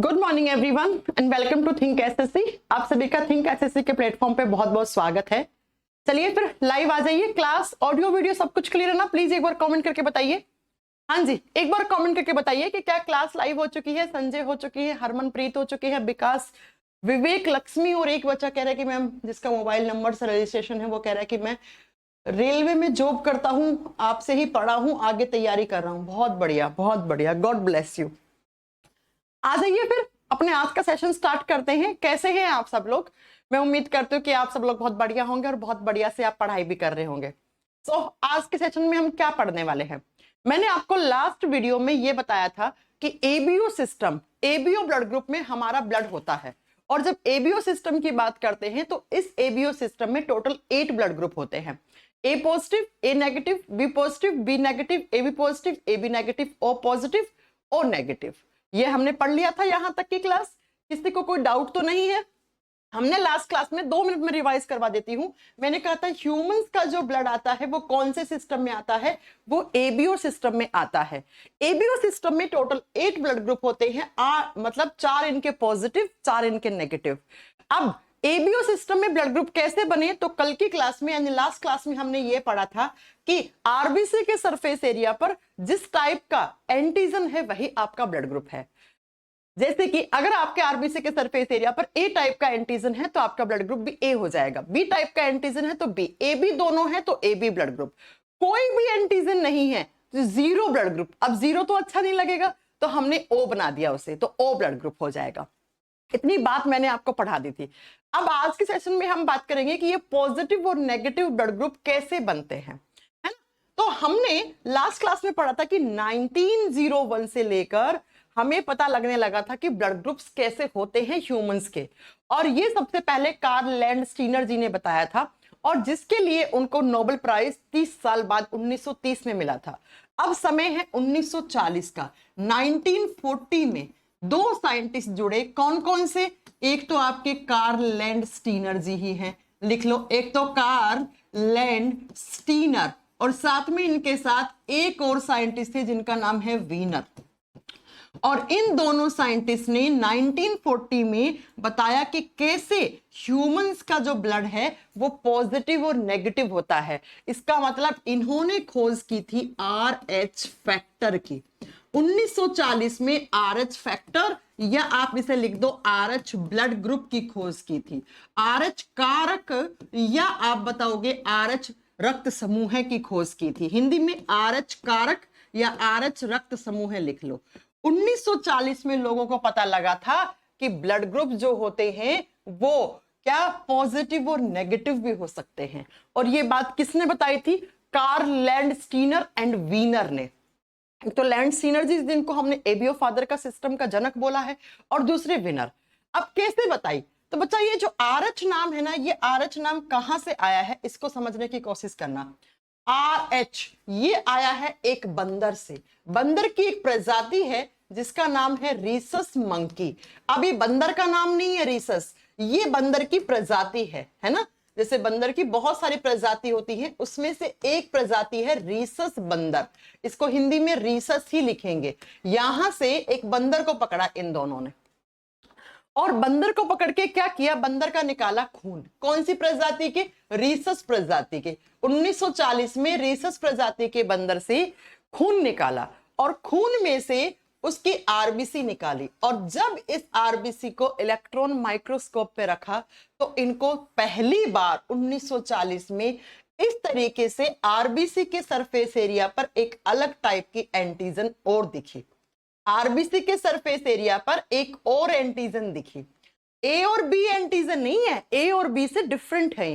Good morning everyone and welcome to Think SSC. आप सभी का थिंक एसएससी के प्लेटफॉर्म पे बहुत बहुत स्वागत है। चलिए फिर लाइव आ जाइए। क्लास ऑडियो वीडियो सब कुछ क्लियर है ना? प्लीज एक बार कमेंट करके बताइए। हाँ जी, एक बार कमेंट करके बताइए कि क्या क्लास लाइव हो चुकी है। संजय हो चुकी है, हरमनप्रीत हो चुकी है, विकास, विवेक, लक्ष्मी और एक बच्चा कह रहा है कि मैम जिसका मोबाइल नंबर से रजिस्ट्रेशन है वो कह रहा है कि मैं रेलवे में जॉब करता हूँ, आपसे ही पढ़ा हूँ, आगे तैयारी कर रहा हूँ। बहुत बढ़िया, बहुत बढ़िया, गॉड ब्लेस यू। आ जाइए फिर अपने आज का सेशन स्टार्ट करते हैं। कैसे हैं आप सब लोग? मैं उम्मीद करती हूँ कि आप सब लोग बहुत बढ़िया होंगे और बहुत बढ़िया से आप पढ़ाई भी कर रहे होंगे। आज के सेशन में हम क्या पढ़ने वाले हैं? मैंने आपको लास्ट वीडियो में ये बताया था कि ABO system, ABO blood group में हमारा ब्लड होता है। और जब एबीओ सिस्टम की बात करते हैं तो इस एबीओ सिस्टम में टोटल 8 ब्लड ग्रुप होते हैं। A positive, A negative, B positive, B negative, A B positive, A B negative, O positive, O negative. ये हमने पढ़ लिया था यहां तक की क्लास। किसी को कोई डाउट तो नहीं है? हमने लास्ट क्लास में 2 मिनट में रिवाइज करवा देती हूं। मैंने कहा था ह्यूमंस का जो ब्लड आता है वो कौन से सिस्टम में आता है? वो एबीओ सिस्टम में आता है। एबीओ सिस्टम में टोटल 8 ब्लड ग्रुप होते हैं, मतलब 4 इनके पॉजिटिव, 4 इनके नेगेटिव। अब एबीओ सिस्टम में ब्लड ग्रुप कैसे बने? तो कल की क्लास में यानी लास्ट क्लास में हमने ये पढ़ा था कि आरबीसी के सरफेस एरिया पर जिस टाइप का एंटीजन है वही आपका ब्लड ग्रुप है। जैसे कि अगर आपके आरबीसी के सरफेस एरिया पर ए टाइप का एंटीजन है तो आपका ब्लड ग्रुप भी ए हो जाएगा, बी टाइप का एंटीजन है तो बी, ए बी दोनों है तो ए बी ब्लड ग्रुप। कोई भी एंटीजन नहीं है तो जीरो ब्लड ग्रुप। अब जीरो तो अच्छा नहीं लगेगा तो हमने ओ बना दिया उसे, तो ओ ब्लड ग्रुप हो जाएगा। इतनी बात मैंने आपको पढ़ा दी थी। अब आज के सेशन में हम बात करेंगे कि ये पॉजिटिव और नेगेटिव ब्लड ग्रुप कैसे बनते हैं, है ना? तो हमने लास्ट क्लास में पढ़ा था कि 1901 से लेकर हमें पता लगने लगा था कि ब्लड ग्रुप्स कैसे होते हैं ह्यूमंस के। और ये सबसे पहले कार्ल लैंडस्टीनर जी ने बताया था और जिसके लिए उनको नोबेल प्राइज 30 साल बाद 1930 में मिला था। अब समय है 1940 का। 1940 में 2 साइंटिस्ट जुड़े। कौन कौन से? एक तो आपके कार्ल लैंडस्टीनर जी ही हैं, लिख लो। एक तो कार्ल लैंडस्टीनर और साथ में इनके साथ एक और साइंटिस्ट थे जिनका नाम है वीनर। और इन दोनों साइंटिस्ट ने 1940 में बताया कि कैसे ह्यूमंस का जो ब्लड है वो पॉजिटिव और नेगेटिव होता है। इसका मतलब इन्होंने खोज की थी RH फैक्टर की। 1940 में RH फैक्टर या आप इसे लिख दो RH ब्लड ग्रुप की खोज की थी। RH कारक या आप बताओगे RH रक्त समूह की खोज की थी। हिंदी में RH कारक या RH रक्त समूह लिख लो। 1940 में लोगों को पता लगा था कि ब्लड ग्रुप जो होते हैं वो क्या पॉजिटिव और नेगेटिव भी हो सकते हैं। और ये बात किसने बताई थी? कार्ल लैंडस्टीनर एंड वीनर ने। तो लैंडस्टीनर जी जिनको हमने एबीओ फादर का सिस्टम का जनक बोला है और दूसरे विनर। अब कैसे बताई? तो बच्चा ये जो RH नाम है ना, ये RH नाम कहां से आया है इसको समझने की कोशिश करना। RH ये आया है एक बंदर से। बंदर की एक प्रजाति है जिसका नाम है रीसस मंकी। अब ये बंदर का नाम नहीं है रीसस, ये बंदर की प्रजाति है ना? जैसे बंदर की बहुत सारी प्रजाति होती है, उसमें से एक प्रजाति है रीसस बंदर। इसको हिंदी में रीसस ही लिखेंगे। यहां से एक बंदर को पकड़ा इन दोनों ने और बंदर को पकड़ के क्या किया? बंदर का निकाला खून। कौन सी प्रजाति के? रीसस प्रजाति के। 1940 में रीसस प्रजाति के बंदर से खून निकाला और खून में से उसकी आरबीसी निकाली। और जब इस आरबीसी को इलेक्ट्रॉन माइक्रोस्कोप पे रखा तो इनको पहली बार 1940 में इस तरीके से आरबीसी के सरफेस एरिया पर एक अलग टाइप की एंटीजन और दिखी। आरबीसी के सरफेस एरिया पर एक और एंटीजन दिखी। ए और बी एंटीजन नहीं है, ए और बी से डिफरेंट है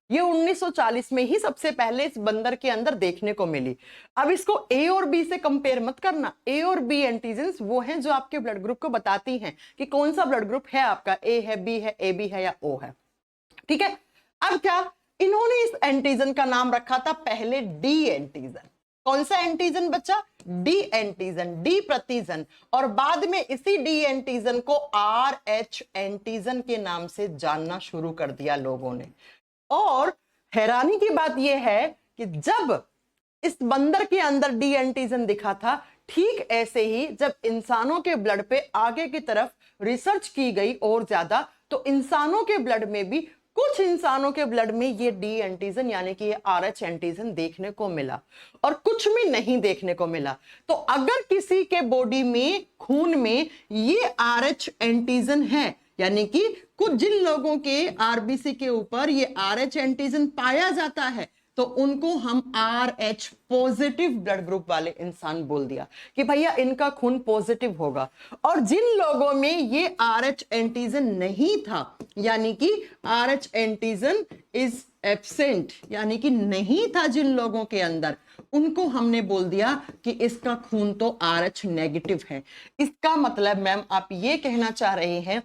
ये 1940 में ही सबसे पहले इस बंदर के अंदर देखने को मिली। अब इसको ए और बी से कंपेयर मत करना। ए और बी एंटीजन्स वो हैं जो आपके ब्लड ग्रुप को बताती हैं कि कौन सा ब्लड ग्रुप है आपका, ए है, बी है, ए बी है या ओ है। ठीक है। अब क्या इन्होंने इस एंटीजन का नाम रखा था पहले डी एंटीजन। कौन सा एंटीजन बच्चा? डी एंटीजन, डी प्रतिजन। और बाद में इसी डी एंटीजन को RH एंटीजन के नाम से जानना शुरू कर दिया लोगों ने। और हैरानी की बात यह है कि जब इस बंदर के अंदर डी एंटीजन दिखा था ठीक ऐसे ही जब इंसानों के ब्लड पे आगे की तरफ रिसर्च की गई और ज्यादा, तो इंसानों के ब्लड में भी कुछ इंसानों के ब्लड में ये डी एंटीजन यानी कि ये RH एंटीजन देखने को मिला और कुछ में नहीं देखने को मिला। तो अगर किसी के बॉडी में, खून में ये RH एंटीजन है, यानी कि कुछ जिन लोगों के RBC के ऊपर ये RH एंटीजन पाया जाता है, तो उनको हम RH पॉजिटिव ब्लड ग्रुप वाले इंसान बोल दिया कि भैया इनका खून पॉजिटिव होगा। और जिन लोगों में ये RH एंटीजन नहीं था, यानी कि RH एंटीजन इज एब्सेंट, यानी कि नहीं था जिन लोगों के अंदर, उनको हमने बोल दिया कि इसका खून तो RH नेगेटिव है। इसका मतलब मैम आप ये कहना चाह रहे हैं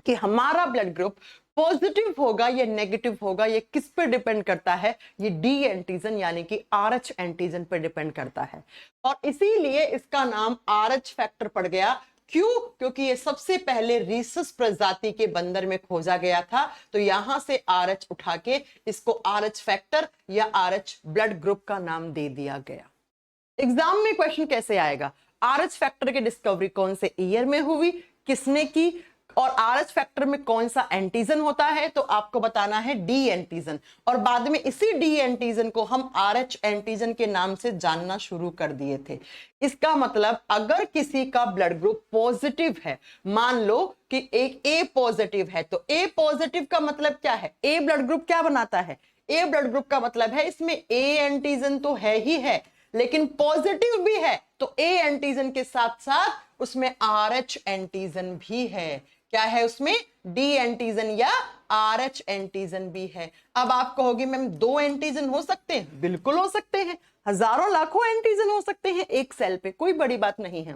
कि हमारा ब्लड ग्रुप पॉजिटिव होगा या नेगेटिव होगा, ये किस पे डिपेंड करता है? ये डी एंटीजन यानी कि RH एंटीजन पे डिपेंड करता है। और इसीलिए इसका नाम RH फैक्टर पड़ गया। क्यों? क्योंकि ये सबसे पहले रीसस प्रजाति के बंदर में खोजा गया था, तो यहां से RH उठा के इसको RH फैक्टर या RH ब्लड ग्रुप का नाम दे दिया गया। एग्जाम में क्वेश्चन कैसे आएगा? RH फैक्टर की डिस्कवरी कौन से ईयर में हुई, किसने की, और RH फैक्टर में कौन सा एंटीजन होता है? तो आपको बताना है डी एंटीजन, और बाद में इसी डी एंटीजन को हम RH एंटीजन के नाम से जानना शुरू कर दिए थे। इसका मतलब अगर किसी का ब्लड ग्रुप पॉजिटिव है, मान लो कि एक A पॉजिटिव है, तो A पॉजिटिव का मतलब क्या है? A ब्लड ग्रुप क्या बनाता है? A ब्लड ग्रुप का मतलब है इसमें A एंटीजन तो है ही है, लेकिन पॉजिटिव भी है, तो A एंटीजन के साथ साथ उसमें RH एंटीजन भी है। क्या है उसमें? डी एंटीजन या RH एंटीजन भी है। अब आप कहोगे मैम 2 एंटीजन हो सकते हैं? बिल्कुल हो सकते हैं, हजारों लाखों एंटीजन हो सकते हैं एक सेल पे, कोई बड़ी बात नहीं है।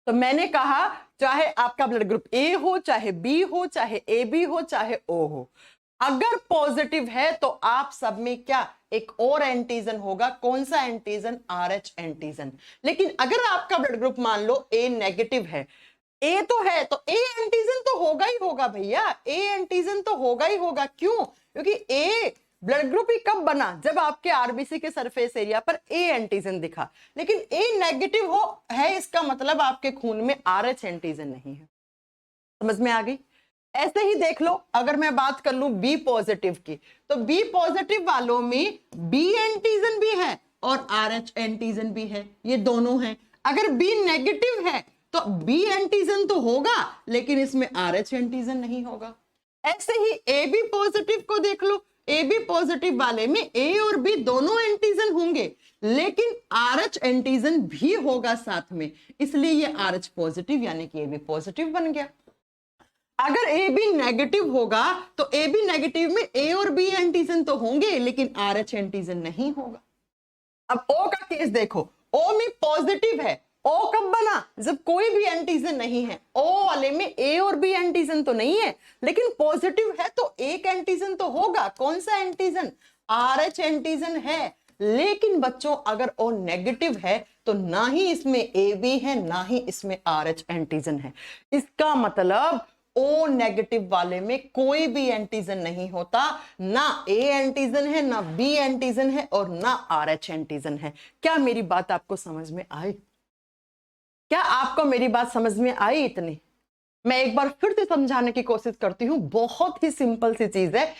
तो मैंने कहा चाहे आपका ब्लड ग्रुप A हो, चाहे B हो, चाहे AB हो, चाहे O हो, अगर पॉजिटिव है तो आप सब में क्या एक और एंटीजन होगा। कौन सा एंटीजन? RH antigen. लेकिन अगर आपका ब्लड ग्रुप मान लो A नेगेटिव है, A तो है, तो A एंटीजन तो होगा ही होगा भैया, A एंटीजन तो होगा ही होगा। क्यों? क्योंकि A ब्लड ग्रुप ही कब बना? जब आपके RBC के सरफेस एरिया पर A एंटीजन दिखा। लेकिन A नेगेटिव हो है, इसका मतलब आपके खून में RH एंटीजन नहीं है। समझ में आ गई? ऐसे ही देख लो, अगर मैं बात कर लूं B पॉजिटिव की, तो B पॉजिटिव वालों में B एंटीजन भी है और RH एंटीजन भी है, ये दोनों हैं। अगर B नेगेटिव है तो B एंटीजन तो होगा, लेकिन इसमें RH एंटीजन नहीं होगा। ऐसे ही AB पॉजिटिव को देख लो, AB पॉजिटिव वाले में A और B दोनों एंटीजन होंगे, लेकिन RH एंटीजन भी होगा साथ में, इसलिए ये RH पॉजिटिव यानी कि AB पॉजिटिव बन गया। अगर AB नेगेटिव होगा तो AB नेगेटिव में A और B एंटीजन तो होंगे, लेकिन RH एंटीजन नहीं होगा। अब O का केस देखो, O में पॉजिटिव है, O कब बना? जब कोई भी एंटीजन नहीं है। O वाले में A और B एंटीजन तो नहीं है, लेकिन पॉजिटिव है तो एक एंटीजन तो होगा। कौन सा एंटीजन? RH एंटीजन है। लेकिन बच्चों अगर O नेगेटिव है तो ना ही इसमें AB है, ना ही इसमें RH एंटीजन है। इसका मतलब O नेगेटिव वाले में कोई भी एंटीजन नहीं होता, ना A एंटीजन है, ना B एंटीजन है और ना RH एंटीजन है। क्या मेरी बात आपको समझ में आई? क्या आपको मेरी बात समझ में आई? इतनी मैं एक बार फिर से समझाने की कोशिश करती हूं। बहुत ही सिंपल सी चीज है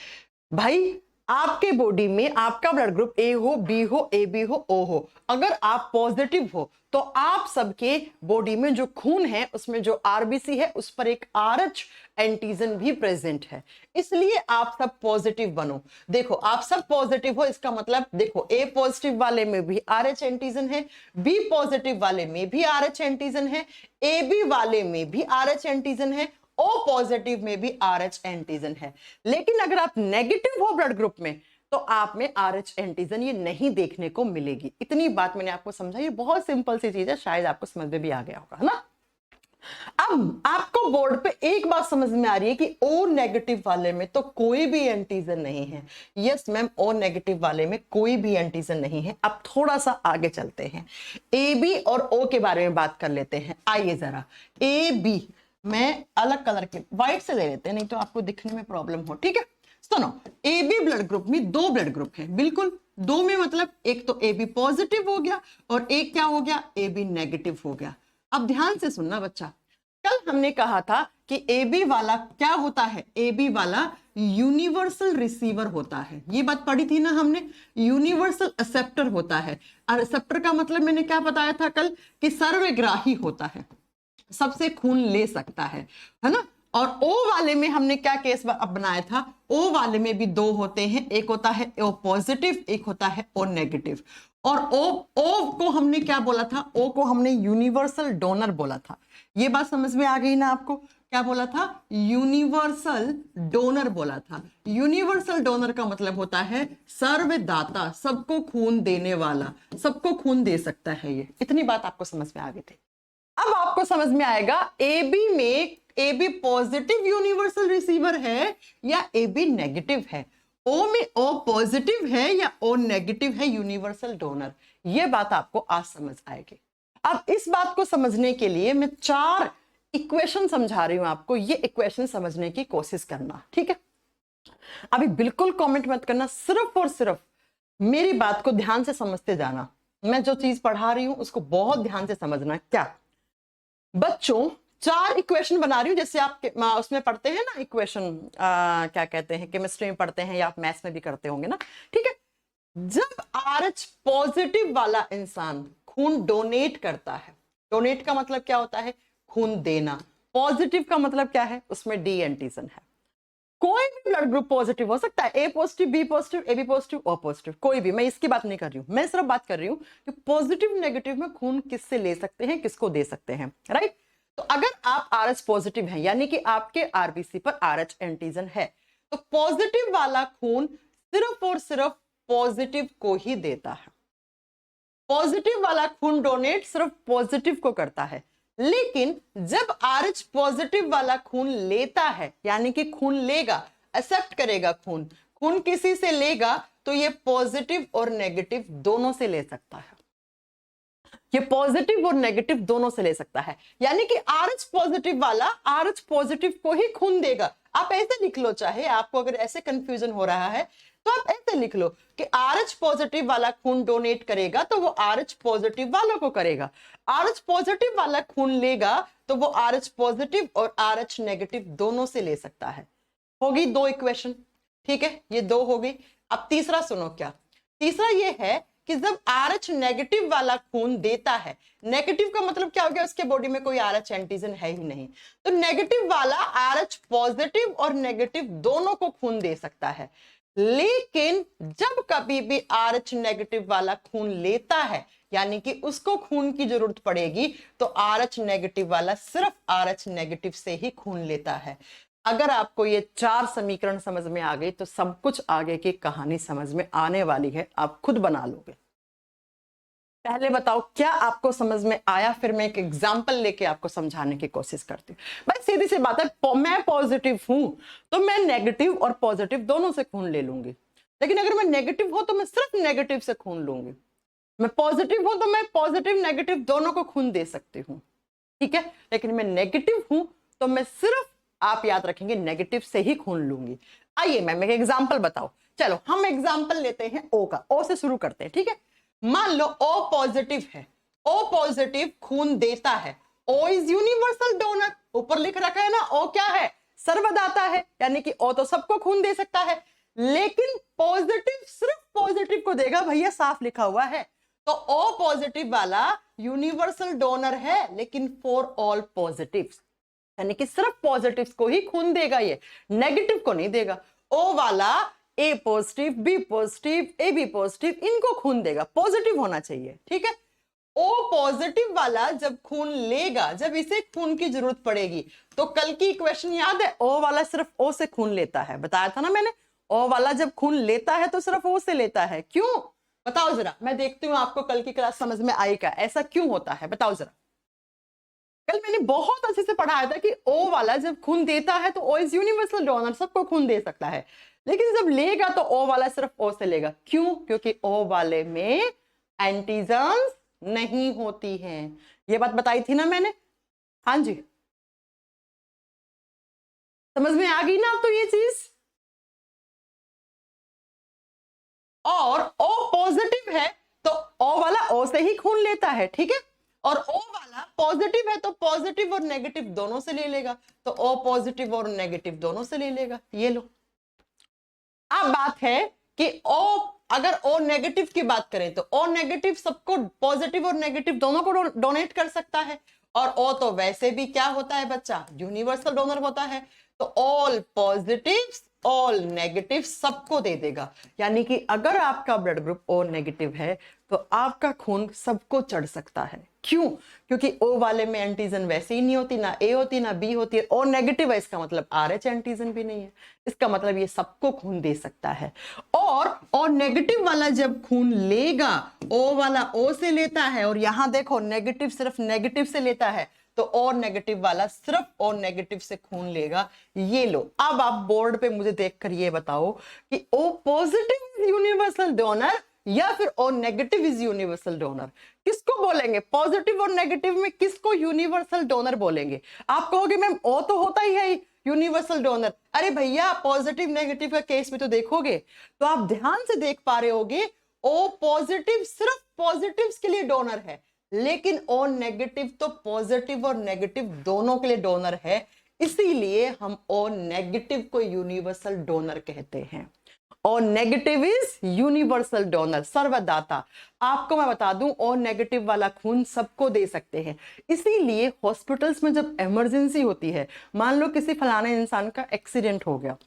भाई, आपके बॉडी में आपका ब्लड ग्रुप A हो, B हो, AB हो, O हो, अगर आप पॉजिटिव हो तो आप सबके बॉडी में जो खून है उसमें जो RBC है उस पर एक RH एंटीजन भी प्रेजेंट है, इसलिए आप सब पॉजिटिव बनो। देखो आप सब पॉजिटिव हो, इसका मतलब देखो A पॉजिटिव वाले में भी RH एंटीजन है, B पॉजिटिव वाले में भी RH एंटीजन है, AB वाले में भी RH एंटीजन है, O पॉजिटिव में भी RH एंटीजन है। लेकिन अगर आप नेगेटिव हो ब्लड ग्रुप में तो आप में RH एंटीजन ये नहीं देखने को मिलेगी। इतनी बात मैंने आपको समझाई, बहुत सिंपल सी चीज है, शायद आपको समझ में भी आ गया होगा, है ना। अब आपको बोर्ड पे एक बात समझ में आ रही है कि O नेगेटिव वाले में तो कोई भी एंटीजन नहीं है। यस मैम, O नेगेटिव वाले में कोई भी एंटीजन नहीं है। अब थोड़ा सा आगे चलते हैं, AB और O के बारे में बात कर लेते हैं। आइए जरा AB मैं अलग कलर के व्हाइट से ले लेते हैं, नहीं तो आपको दिखने में प्रॉब्लम हो। ठीक है, सुनो, AB ब्लड ग्रुप में 2 ब्लड ग्रुप हैं, बिल्कुल दो में मतलब एक तो ए बी पॉजिटिव हो गया और एक क्या हो गया, ए बी नेगेटिव हो गया। अब ध्यान से सुनना बच्चा, कल हमने कहा था कि ए बी वाला क्या होता है, ए बी वाला यूनिवर्सल रिसीवर होता है। ये बात पढ़ी थी ना हमने, यूनिवर्सल एक्सेप्टर होता है। और एक्सेप्टर का मतलब मैंने क्या बताया था कल, कि सर्वग्राही होता है, सबसे खून ले सकता है ना। और ओ वाले में हमने क्या केस बनाया था, ओ वाले में भी दो होते हैं, एक होता है ओ पॉजिटिव, एक होता है ओ नेगेटिव। और ओ को हमने क्या बोला था, ओ को हमने यूनिवर्सल डोनर बोला था। ये बात समझ में आ गई ना आपको, क्या बोला था, यूनिवर्सल डोनर बोला था। यूनिवर्सल डोनर का मतलब होता है सर्वदाता, सबको खून देने वाला, सबको खून दे सकता है। ये इतनी बात आपको समझ में आ गई थी। अब आपको समझ में आएगा ए बी में A B positive universal receiver है या ए बी नेगेटिव है, ओ में ओ पॉजिटिव है या ओ नेगेटिव है यूनिवर्सल डोनर। ये बात आपको आज समझ आएगी। अब इस बात को समझने के लिए मैं 4 इक्वेशन समझा रही हूं आपको, ये इक्वेशन समझने की कोशिश करना, ठीक है। अभी बिल्कुल कमेंट मत करना, सिर्फ और सिर्फ मेरी बात को ध्यान से समझते जाना। मैं जो चीज पढ़ा रही हूं उसको बहुत ध्यान से समझना। क्या बच्चों, 4 इक्वेशन बना रही हूं, जैसे आप उसमें पढ़ते हैं ना इक्वेशन, क्या कहते हैं, केमिस्ट्री में पढ़ते हैं या आप मैथ्स में भी करते होंगे ना, ठीक है। जब RH पॉजिटिव वाला इंसान खून डोनेट करता है, डोनेट का मतलब क्या होता है, खून देना। पॉजिटिव का मतलब क्या है, उसमें डी एंटीजन है। कोई भी ब्लड ग्रुप पॉजिटिव हो सकता है, A positive, B positive, A B positive, O positive, कोई भी। मैं इसकी बात नहीं कर रही हूं, मैं सिर्फ बात कर रही हूं कि पॉजिटिव नेगेटिव में खून किससे ले सकते हैं, किसको दे सकते हैं, राइट। तो अगर आप RH पॉजिटिव हैं, यानी कि आपके आरबीसी पर RH एंटीजन है, तो पॉजिटिव वाला खून सिर्फ और सिर्फ पॉजिटिव को ही देता है। पॉजिटिव वाला खून डोनेट सिर्फ पॉजिटिव को करता है। लेकिन जब RH पॉजिटिव वाला खून लेता है, यानी कि खून लेगा, एक्सेप्ट करेगा, खून खून किसी से लेगा, तो ये पॉजिटिव और नेगेटिव दोनों से ले सकता है। ये पॉजिटिव और नेगेटिव दोनों से ले सकता है, यानी कि RH पॉजिटिव वाला RH पॉजिटिव को ही खून देगा। आप ऐसे लिख लो, चाहे आपको अगर ऐसे कंफ्यूजन हो रहा है तो आप ऐसे लिख लो कि RH पॉजिटिव वाला खून डोनेट करेगा तो वो RH पॉजिटिव वालों को करेगा, RH पॉजिटिव वाला खून लेगा तो वो RH पॉजिटिव और RH नेगेटिव दोनों से ले सकता है। होगी 2 इक्वेशन, ठीक है, ये 2 हो गई। अब तीसरा सुनो, क्या तीसरा ये है कि जब RH नेगेटिव वाला खून देता है, नेगेटिव का मतलब क्या हो गया, उसके बॉडी में कोई RH एंटीजन है ही नहीं, तो नेगेटिव वाला RH पॉजिटिव और नेगेटिव दोनों को खून दे सकता है। लेकिन जब कभी भी RH नेगेटिव वाला खून लेता है, यानी कि उसको खून की जरूरत पड़ेगी, तो RH नेगेटिव वाला सिर्फ RH नेगेटिव से ही खून लेता है। अगर आपको ये 4 समीकरण समझ में आ गई तो सब कुछ आगे की कहानी समझ में आने वाली है, आप खुद बना लोगे। पहले बताओ क्या आपको समझ में आया, फिर मैं एक एग्जांपल लेके आपको समझाने की कोशिश करती हूँ। भाई सीधी सी बात है, मैं पॉजिटिव हूं तो मैं नेगेटिव और पॉजिटिव दोनों से खून ले लूंगी। लेकिन अगर मैं नेगेटिव हूं तो मैं सिर्फ नेगेटिव से खून लूंगी। मैं पॉजिटिव हूं तो मैं पॉजिटिव नेगेटिव दोनों को खून दे सकती हूँ, ठीक है। लेकिन मैं नेगेटिव हूं तो मैं सिर्फ, आप याद रखेंगे, नेगेटिव से ही खून लूंगी। आइए मैं एक एग्जांपल बताओ। चलो हम एग्जांपल लेते हैं ओ का, ओ से शुरू करते हैं, ठीक है। मान लो ओ पॉजिटिव है, ओ पॉजिटिव खून देता है, ओ इज यूनिवर्सल डोनर, ऊपर लिख रखा है ना, ओ क्या है, सर्वदाता है, यानी कि ओ तो सबको खून दे सकता है। लेकिन पॉजिटिव सिर्फ पॉजिटिव को देगा, भैया साफ लिखा हुआ है। तो ओ पॉजिटिव वाला यूनिवर्सल डोनर है, लेकिन फॉर ऑल पॉजिटिव्स, यानी कि सिर्फ पॉजिटिव्स को ही खून देगा, ये नेगेटिव को नहीं देगा। ओ वाला A positive, B positive, A B positive, इनको खून देगा, पॉजिटिव होना चाहिए, ठीक है। ओ पॉजिटिव वाला जब खून लेगा, जब इसे खून की जरूरत पड़ेगी, तो कल की इक्वेशन याद है, ओ वाला सिर्फ ओ से खून लेता है, बताया था ना मैंने। ओ वाला जब खून लेता है तो सिर्फ ओ से लेता है, क्यों बताओ जरा, मैं देखती हूँ आपको कल की क्लास समझ में आई क्या, ऐसा क्यों होता है, बताओ जरा। कल मैंने बहुत अच्छे से पढ़ाया था कि ओ वाला जब खून देता है तो ओ इज यूनिवर्सल डोनर, सबको खून दे सकता है। लेकिन जब लेगा तो ओ वाला सिर्फ ओ से लेगा, क्यों, क्योंकि ओ वाले में एंटीजन्स नहीं होती हैं। ये बात बताई थी ना मैंने, हाँ जी, समझ में आ गई ना अब तो ये चीज। और O पॉजिटिव है तो O वाला O से ही खून लेता है, ठीक है, और O वाला पॉजिटिव है तो पॉजिटिव और नेगेटिव दोनों से ले लेगा, तो O पॉजिटिव और नेगेटिव दोनों से ले लेगा। ये लो, अब बात है कि O, अगर O नेगेटिव की बात करें तो O नेगेटिव सबको, पॉजिटिव और नेगेटिव दोनों को डोनेट कर सकता है, और O तो वैसे भी क्या होता है बच्चा, यूनिवर्सल डोनर होता है, तो ऑल पॉजिटिव्स ऑल नेगेटिव सबको दे देगा। यानी कि अगर आपका ब्लड ग्रुप O नेगेटिव है तो आपका खून सबको चढ़ सकता है। क्यों? क्योंकि O वाले में एंटीजन वैसे ही नहीं होती, ना A होती ना B होती है। O नेगेटिव है, इसका मतलब RH एंटीजन भी नहीं है, इसका मतलब ये सबको खून दे सकता है। और O नेगेटिव वाला जब खून लेगा, O वाला O से लेता है, और यहां देखो नेगेटिव सिर्फ नेगेटिव से लेता है, तो O नेगेटिव वाला सिर्फ O नेगेटिव से खून लेगा। ये लो, अब आप बोर्ड पे मुझे देखकर ये बताओ कि O positive is universal donor या फिर O negative is universal donor, किसको बोलेंगे? पॉजिटिव और नेगेटिव में किसको यूनिवर्सल डोनर बोलेंगे? आप कहोगे मैम O तो होता ही है यूनिवर्सल डोनर। अरे भैया, पॉजिटिव नेगेटिव का केस में तो देखोगे तो आप ध्यान से देख पा रहे होगे, O पॉजिटिव सिर्फ पॉजिटिव्स के लिए डोनर है, लेकिन O नेगेटिव तो पॉजिटिव और नेगेटिव दोनों के लिए डोनर है, इसीलिए हम O नेगेटिव को यूनिवर्सल डोनर कहते हैं। O negative is universal donor, सर्वदाता। आपको मैं बता दूं, O नेगेटिव वाला खून सबको दे सकते हैं, इसीलिए हॉस्पिटल्स में जब इमरजेंसी होती है, मान लो किसी फलाने इंसान का एक्सीडेंट हो गया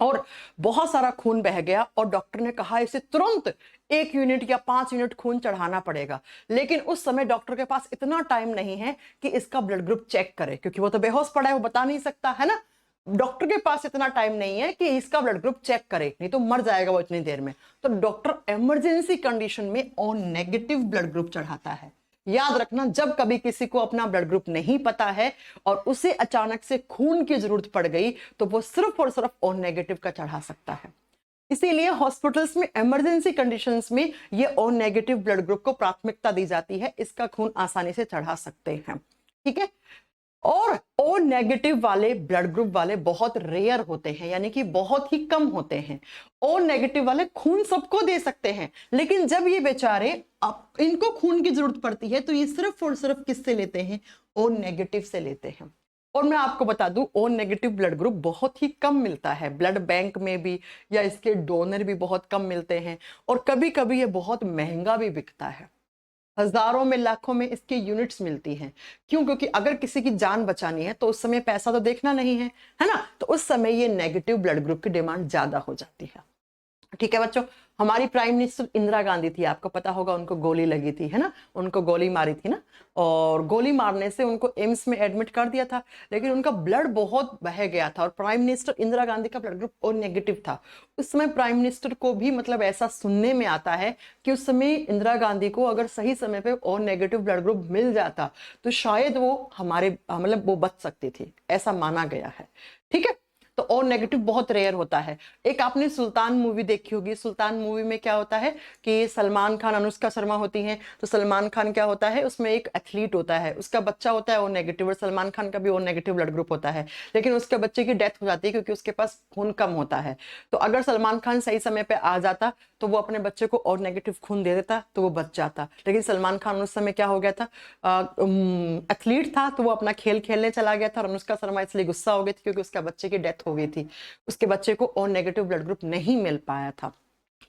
और बहुत सारा खून बह गया और डॉक्टर ने कहा इसे तुरंत 1 यूनिट या 5 यूनिट खून चढ़ाना पड़ेगा, लेकिन उस समय डॉक्टर के पास इतना टाइम नहीं है कि इसका ब्लड ग्रुप चेक करे, क्योंकि वो तो बेहोश पड़ा है, वो बता नहीं सकता है ना। डॉक्टर के पास इतना टाइम नहीं है कि इसका ब्लड ग्रुप चेक करे, नहीं तो मर जाएगा वो इतनी देर में। तो डॉक्टर इमरजेंसी कंडीशन में O नेगेटिव ब्लड ग्रुप चढ़ाता है। याद रखना, जब कभी किसी को अपना ब्लड ग्रुप नहीं पता है और उसे अचानक से खून की जरूरत पड़ गई तो वो सिर्फ और सिर्फ O नेगेटिव का चढ़ा सकता है। इसीलिए हॉस्पिटल्स में इमरजेंसी कंडीशंस में ये O नेगेटिव ब्लड ग्रुप को प्राथमिकता दी जाती है, इसका खून आसानी से चढ़ा सकते हैं, ठीक है। और O नेगेटिव वाले ब्लड ग्रुप वाले बहुत रेयर होते हैं, यानी कि बहुत ही कम होते हैं। O नेगेटिव वाले खून सबको दे सकते हैं, लेकिन जब ये बेचारे अब इनको खून की जरूरत पड़ती है तो ये सिर्फ और सिर्फ किससे लेते हैं? O नेगेटिव से लेते हैं। और मैं आपको बता दूं, O नेगेटिव ब्लड ग्रुप बहुत ही कम मिलता है, ब्लड बैंक में भी, या इसके डोनर भी बहुत कम मिलते हैं, और कभी कभी ये बहुत महंगा भी बिकता है, हजारों में लाखों में इसकी यूनिट्स मिलती हैं। क्यों? क्योंकि अगर किसी की जान बचानी है तो उस समय पैसा तो देखना नहीं है, है ना, तो उस समय ये नेगेटिव ब्लड ग्रुप की डिमांड ज्यादा हो जाती है, ठीक है बच्चों। हमारी प्राइम मिनिस्टर इंदिरा गांधी थी, आपको पता होगा, उनको गोली लगी थी, है ना, उनको गोली मारी थी ना, और गोली मारने से उनको एम्स में एडमिट कर दिया था, लेकिन उनका ब्लड बहुत बह गया था, और प्राइम मिनिस्टर इंदिरा गांधी का ब्लड ग्रुप O नेगेटिव था। उस समय प्राइम मिनिस्टर को भी मतलब ऐसा सुनने में आता है कि उस समय इंदिरा गांधी को अगर सही समय पे O नेगेटिव ब्लड ग्रुप मिल जाता तो शायद वो हमारे मतलब वो बच सकती थी, ऐसा माना गया है, ठीक है। तो O नेगेटिव बहुत रेयर होता है। एक आपने सुल्तान मूवी देखी होगी, सुल्तान मूवी में क्या होता है कि सलमान खान, अनुष्का शर्मा होती हैं, तो सलमान खान क्या होता है, उसमें एक एथलीट होता है, उसका बच्चा होता है O नेगेटिव, और सलमान खान का भी O नेगेटिव ब्लड ग्रुप होता है, लेकिन उसके बच्चे की डेथ हो जाती है क्योंकि उसके पास खून कम होता है। तो अगर सलमान खान सही समय पे आ जाता तो वो अपने बच्चे को O नेगेटिव खून दे देता तो वो बच जाता, लेकिन सलमान खान उस समय क्या हो गया था, एथलीट था, तो वो अपना खेल खेलने चला गया था, और अनुष्का शर्मा इसलिए गुस्सा हो गई थी क्योंकि उसका बच्चे की डेथ हो गई थी, उसके बच्चे को O नेगेटिव ब्लड ग्रुप नहीं मिल पाया था।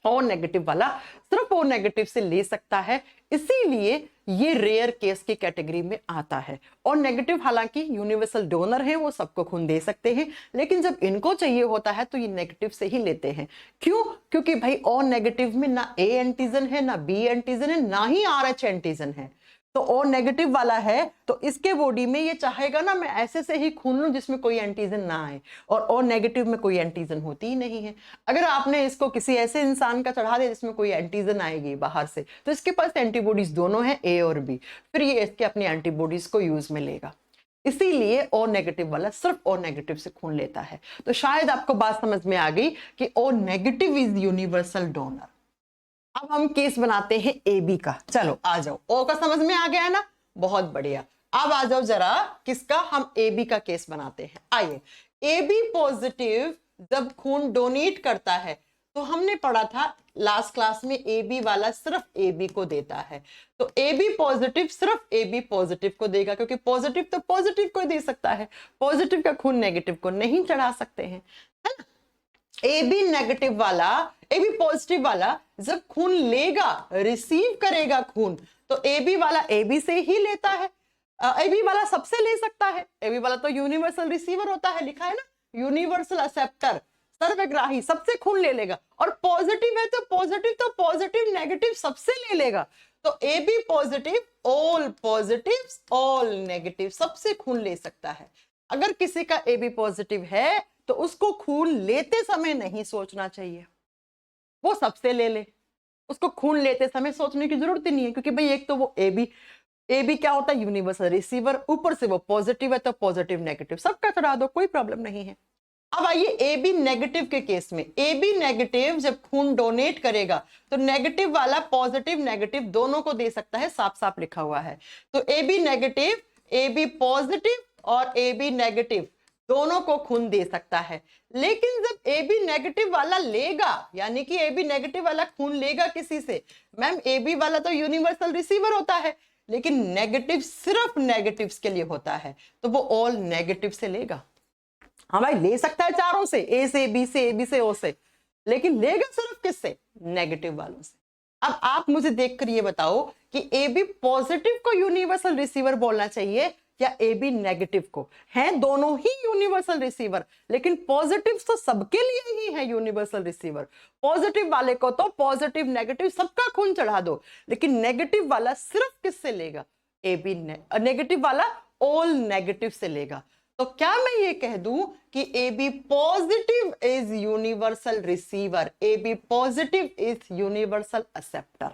O नेगेटिव वाला सिर्फ O नेगेटिव से ले सकता है, इसीलिए ये रेयर केस की कैटेगरी में आता है। O नेगेटिव हालांकि यूनिवर्सल डोनर हैं, वो सबको खून दे सकते हैं, लेकिन जब इनको चाहिए होता है तो ये नेगेटिव से ही लेते हैं। क्यों? क्योंकि भाई O नेगेटिव में ना A एंटीजन है, ना B एंटीजन है, ना ही RH एंटीजन है। तो O नेगेटिव वाला है तो इसके बॉडी में ये चाहेगा ना मैं ऐसे से ही खून लूं जिसमें कोई एंटीजन ना आए, और O नेगेटिव में कोई एंटीजन होती ही नहीं है। अगर आपने इसको किसी ऐसे इंसान का चढ़ा दिया जिसमें कोई एंटीजन आएगी बाहर से, तो इसके पास एंटीबॉडीज दोनों हैं, A और B, फिर ये इसके अपनी एंटीबॉडीज को यूज में लेगा, इसीलिए O नेगेटिव वाला सिर्फ O नेगेटिव से खून लेता है। तो शायद आपको बात समझ में आ गई कि O negative is universal donor. अब हम केस बनाते हैं AB का, चलो आ जाओ, O का समझ में आ गया है ना, बहुत बढ़िया। अब आ जाओ जरा किसका, हम AB का केस बनाते हैं। आइए, AB पॉजिटिव जब खून डोनेट करता है तो हमने पढ़ा था लास्ट क्लास में ए बी वाला सिर्फ ए बी को देता है, तो ए बी पॉजिटिव सिर्फ ए बी पॉजिटिव को देगा, क्योंकि पॉजिटिव तो पॉजिटिव को दे सकता है, पॉजिटिव का खून नेगेटिव को नहीं चढ़ा सकते हैं, है ना। ए बी नेगेटिव वाला, ए बी पॉजिटिव वाला जब खून लेगा, रिसीव करेगा खून, तो ए बी वाला ए बी से ही लेता है, ए बी वाला सबसे ले सकता है, ए बी वाला तो यूनिवर्सल रिसीवर होता है, लिखा है ना, यूनिवर्सल एक्सेप्टर, सर्वग्राही, सबसे खून ले लेगा। और पॉजिटिव है तो पॉजिटिव नेगेटिव सबसे ले लेगा, तो A B positive all negative सबसे खून ले सकता है। अगर किसी का ए बी पॉजिटिव है तो उसको खून लेते समय नहीं सोचना चाहिए, वो सबसे ले ले, उसको खून लेते समय सोचने की जरूरत ही नहीं है, क्योंकि भाई एक तो वो ए बी क्या होता है, यूनिवर्सल रिसीवर, ऊपर से वो पॉजिटिव है तो पॉजिटिव नेगेटिव सबका चढ़ा दो, कोई प्रॉब्लम नहीं है। अब आइए ए बी नेगेटिव के केस में, ए बी नेगेटिव जब खून डोनेट करेगा तो नेगेटिव वाला पॉजिटिव नेगेटिव दोनों को दे सकता है, साफ साफ लिखा हुआ है। तो A B negative, A B positive और ए बी नेगेटिव दोनों को खून दे सकता है। लेकिन जब ए बी नेगेटिव वाला लेगा, यानी कि ए बी नेगेटिव वाला खून लेगा किसी से, मैम ए बी वाला तो यूनिवर्सल रिसीवर होता है, लेकिन नेगेटिव सिर्फ नेगेटिव्स के लिए होता है, तो वो ऑल नेगेटिव से लेगा। हाँ भाई, ले सकता है चारों से, ए से बी से, ए बी से ओ से, लेकिन लेगा सिर्फ किससे, नेगेटिव वालों से। अब आप मुझे देखकर ये बताओ कि ए बी पॉजिटिव को यूनिवर्सल रिसीवर बोलना चाहिए या ए बी नेगेटिव को? हैं दोनों ही यूनिवर्सल रिसीवर, लेकिन पॉजिटिव तो सबके लिए ही है यूनिवर्सल रिसीवर। पॉजिटिव वाले को तो पॉजिटिव नेगेटिव सबका खून चढ़ा दो, लेकिन नेगेटिव वाला सिर्फ किससे लेगा, ए बी नेगेटिव वाला ऑल नेगेटिव से लेगा। तो क्या मैं ये कह दूं कि A B positive is universal receiver, A B positive is universal acceptor?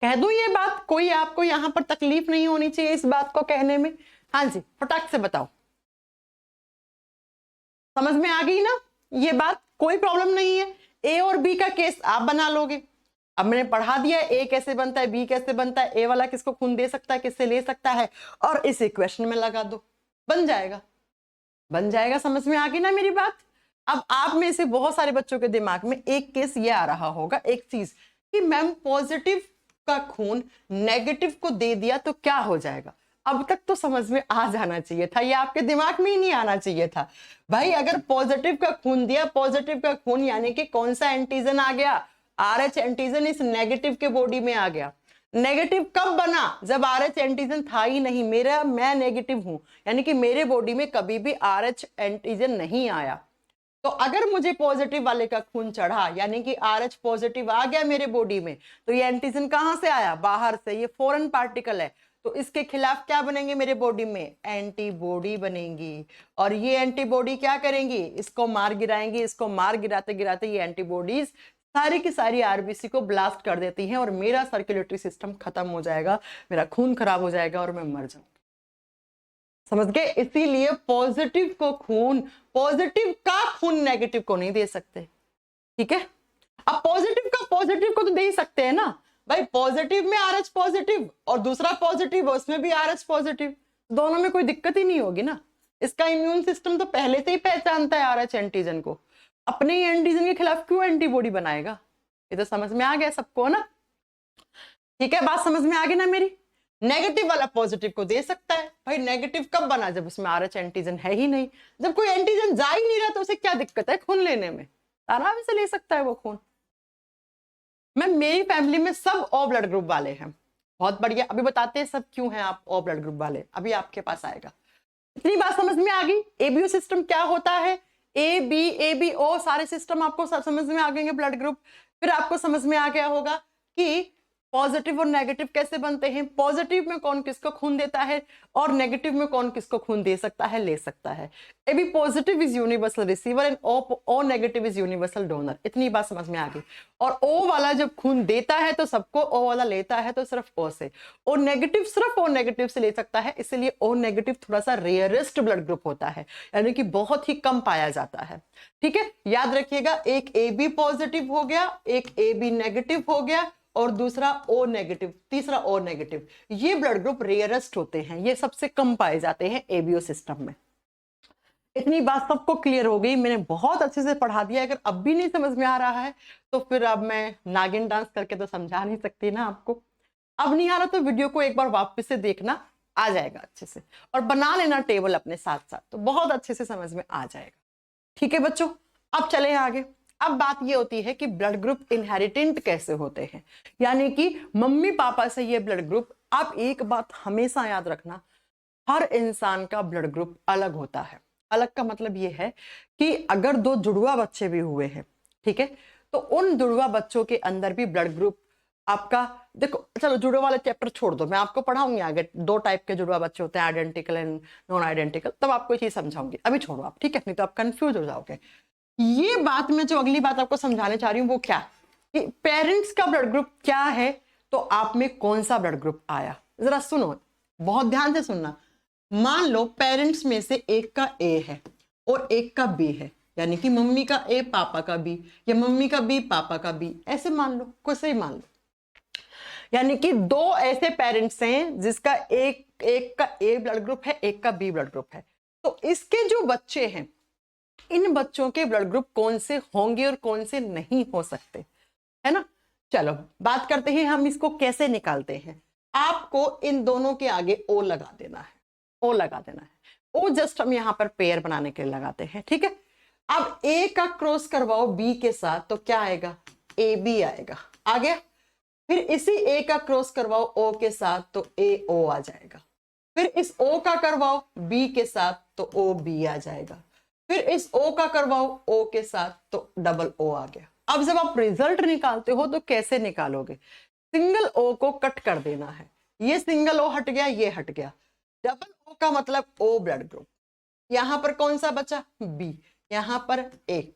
कह दूं ये बात? कोई आपको यहां पर तकलीफ नहीं होनी चाहिए इस बात को कहने में? हाँ जी, फटाक से बताओ, समझ में आ गई ना ये बात? कोई प्रॉब्लम नहीं है। ए और बी का केस आप बना लोगे, अब मैंने पढ़ा दिया ए कैसे बनता है, बी कैसे बनता है, ए वाला किसको खून दे सकता है, किससे ले सकता है, और इस इक्वेशन में लगा दो, बन जाएगा, बन जाएगा। समझ में आ गई ना मेरी बात? अब आप में से बहुत सारे बच्चों के दिमाग में एक केस ये आ रहा होगा, एक चीज कि मैम पॉजिटिव का खून नेगेटिव को दे दिया तो क्या हो जाएगा? अब तक तो समझ में आ जाना चाहिए था, ये आपके दिमाग में ही नहीं आना चाहिए था भाई। अगर पॉजिटिव का खून दिया, पॉजिटिव का खून यानी कि कौन सा एंटीजन आ गया, RH एंटीजन इस नेगेटिव के बॉडी में आ गया। नेगेटिव कब बना? जब RH एंटीजन था ही नहीं, मैं नेगेटिव हूं, यानी कि मेरे बॉडी में कभी भी RH एंटीजन नहीं आया। तो अगर मुझे पॉजिटिव वाले का खून चढ़ा, यानी कि RH पॉजिटिव आ गया मेरे बॉडी में, तो ये एंटीजन कहां से आया? बाहर से, ये फॉरेन पार्टिकल है, तो इसके खिलाफ क्या बनेंगे मेरे बॉडी में? एंटीबॉडी बनेंगी। और ये एंटीबॉडी क्या करेंगी? इसको मार गिराएंगी, इसको मार गिराते गिराते ये एंटीबॉडीज सारी की सारी आरबीसी को ब्लास्ट कर देती हैं और मेरा सर्कुलेटरी सिस्टम खत्म हो जाएगा, मेरा खून खराब हो जाएगा और मैं मर जाऊंगा। समझ गए? इसीलिए पॉजिटिव का खून नेगेटिव को नहीं दे सकते, ठीक है? अब पॉजिटिव का पॉजिटिव को तो दे ही सकते हैं ना भाई। पॉजिटिव में RH पॉजिटिव और दूसरा पॉजिटिव उसमें भी RH पॉजिटिव, दोनों में कोई दिक्कत ही नहीं होगी ना। इसका इम्यून सिस्टम तो पहले से ही पहचानता है RH एंटीजन को, अपने ही एंटीजन के खिलाफ क्यों एंटीबॉडी बनाएगा? ये तो समझ में आ गया सबको ना? ठीक है, बात समझ में आ गई ना मेरी? नेगेटिव वाला पॉजिटिव को दे सकता है भाई। नेगेटिव कब बना? जब उसमें RH एंटीजन है ही नहीं। जब कोई एंटीजन जा ही नहीं रहा तो उसे क्या दिक्कत है खून लेने में? आराम से ले सकता है वो खून। मैं मेरी फैमिली में सब O ब्लड ग्रुप वाले हैं। बहुत बढ़िया, अभी बताते हैं सब क्यों हैं आप O ब्लड ग्रुप वाले, अभी आपके पास आएगा। इतनी बात समझ में आ गई? एबीओ सिस्टम क्या होता है? ए बी ओ सारे सिस्टम आपको समझ में आ गए ब्लड ग्रुप। फिर आपको समझ में आ गया होगा कि पॉजिटिव और नेगेटिव कैसे बनते हैं, पॉजिटिव में कौन किसको खून देता है और नेगेटिव में कौन किसको खून दे सकता है, ले सकता है। A B positive is universal receiver and O negative is universal donor. इतनी बात समझ में आ गई। और ओ वाला जब खून देता है तो सबको, ओ वाला लेता है तो सिर्फ ओ से। ओ नेगेटिव सिर्फ ओ नेगेटिव से ले सकता है, इसलिए ओ नेगेटिव थोड़ा सा रेयरेस्ट ब्लड ग्रुप होता है, यानी कि बहुत ही कम पाया जाता है। ठीक है, याद रखिएगा, एक ए बी पॉजिटिव हो गया, एक ए बी नेगेटिव हो गया और दूसरा ओ नेगेटिव, तीसरा ओ नेगेटिव। ये ब्लड ग्रुप रेयरेस्ट होते हैं, ये सबसे कम पाए जाते हैं एबीओ सिस्टम में। इतनी बात सबको क्लियर हो गई, मैंने बहुत अच्छे से पढ़ा दिया। अगर अब भी नहीं समझ में आ रहा है तो फिर अब मैं नागिन डांस करके तो समझा नहीं सकती ना आपको। अब नहीं आ रहा तो वीडियो को एक बार वापस से देखना, आ जाएगा अच्छे से। और बना लेना टेबल अपने साथ साथ, तो बहुत अच्छे से समझ में आ जाएगा। ठीक है बच्चों, अब चले आगे। अब बात ये होती है कि ब्लड ग्रुप इनहेरिटेंट कैसे होते हैं, यानी कि मम्मी पापा से ये ब्लड ग्रुप। आप एक बात हमेशा याद रखना, हर इंसान का ब्लड ग्रुप अलग होता है। अलग का मतलब ये है कि अगर दो जुड़वा बच्चे भी हुए हैं, ठीक है, तो उन जुड़वा बच्चों के अंदर भी ब्लड ग्रुप आपका, देखो चलो जुड़वा वाले चैप्टर छोड़ दो, मैं आपको पढ़ाऊंगी आगे। दो टाइप के जुड़वा बच्चे होते हैं, आइडेंटिकल एंड नॉन आइडेंटिकल, तब आपको ये चीज समझाऊंगी। अभी छोड़ो आप, ठीक है, नहीं तो आप कंफ्यूज हो जाओगे। ये बात मैं जो अगली बात आपको समझाने चाह रही हूँ वो क्या, कि पेरेंट्स का ब्लड ग्रुप क्या है तो आप में कौन सा ब्लड ग्रुप आया। जरा सुनो, बहुत ध्यान से सुनना। मान लो पेरेंट्स में से एक का ए है और एक का बी है, यानी कि मम्मी का ए पापा का बी, या मम्मी का बी पापा का बी, ऐसे मान लो, कुछ ही मान लो। यानी कि दो ऐसे पेरेंट्स हैं जिसका एक का ए ब्लड ग्रुप है, एक का बी ब्लड ग्रुप है। तो इसके जो बच्चे हैं, इन बच्चों के ब्लड ग्रुप कौन से होंगे और कौन से नहीं हो सकते, है ना। चलो बात करते हैं हम इसको कैसे निकालते हैं। आपको इन दोनों के आगे ओ लगा देना है, ओ लगा देना है। ओ जस्ट हम यहां पर पेयर बनाने के लिए लगाते हैं, ठीक है। अब ए का क्रॉस करवाओ बी के साथ तो क्या आएगा, ए बी आएगा, आ गया। फिर इसी ए का क्रॉस करवाओ ओ के साथ तो ए ओ आ जाएगा। फिर इस ओ का करवाओ बी के साथ तो ओ बी आ जाएगा। फिर इस ओ का करवाओ ओ के साथ तो डबल ओ आ गया। अब जब आप रिजल्ट निकालते हो तो कैसे निकालोगे, सिंगल ओ को कट कर देना है। ये सिंगल ओ हट गया, ये हट गया। डबल ओ का मतलब ओ ब्लड ग्रुप। यहां पर कौन सा बचा, बी, यहां पर ए,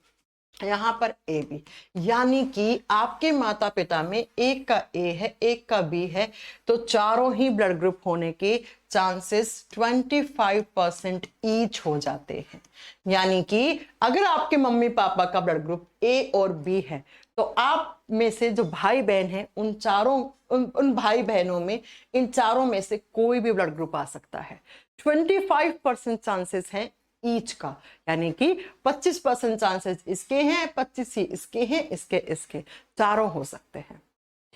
यहां पर ए बी। यानी कि आपके माता पिता में एक का ए है, एक का बी है, तो चारों ही ब्लड ग्रुप होने के चांसेस 25% ईच हो जाते हैं। यानी कि अगर आपके मम्मी पापा का ब्लड ग्रुप ए और बी है तो आप में से जो भाई बहन हैं उन चारों उन भाई बहनों में इन चारों में से कोई भी ब्लड ग्रुप आ सकता है। 25% चांसेस हैं ईच का, यानी कि 25% चांसेस इसके हैं, 25 ही इसके हैं, इसके चारों हो सकते हैं।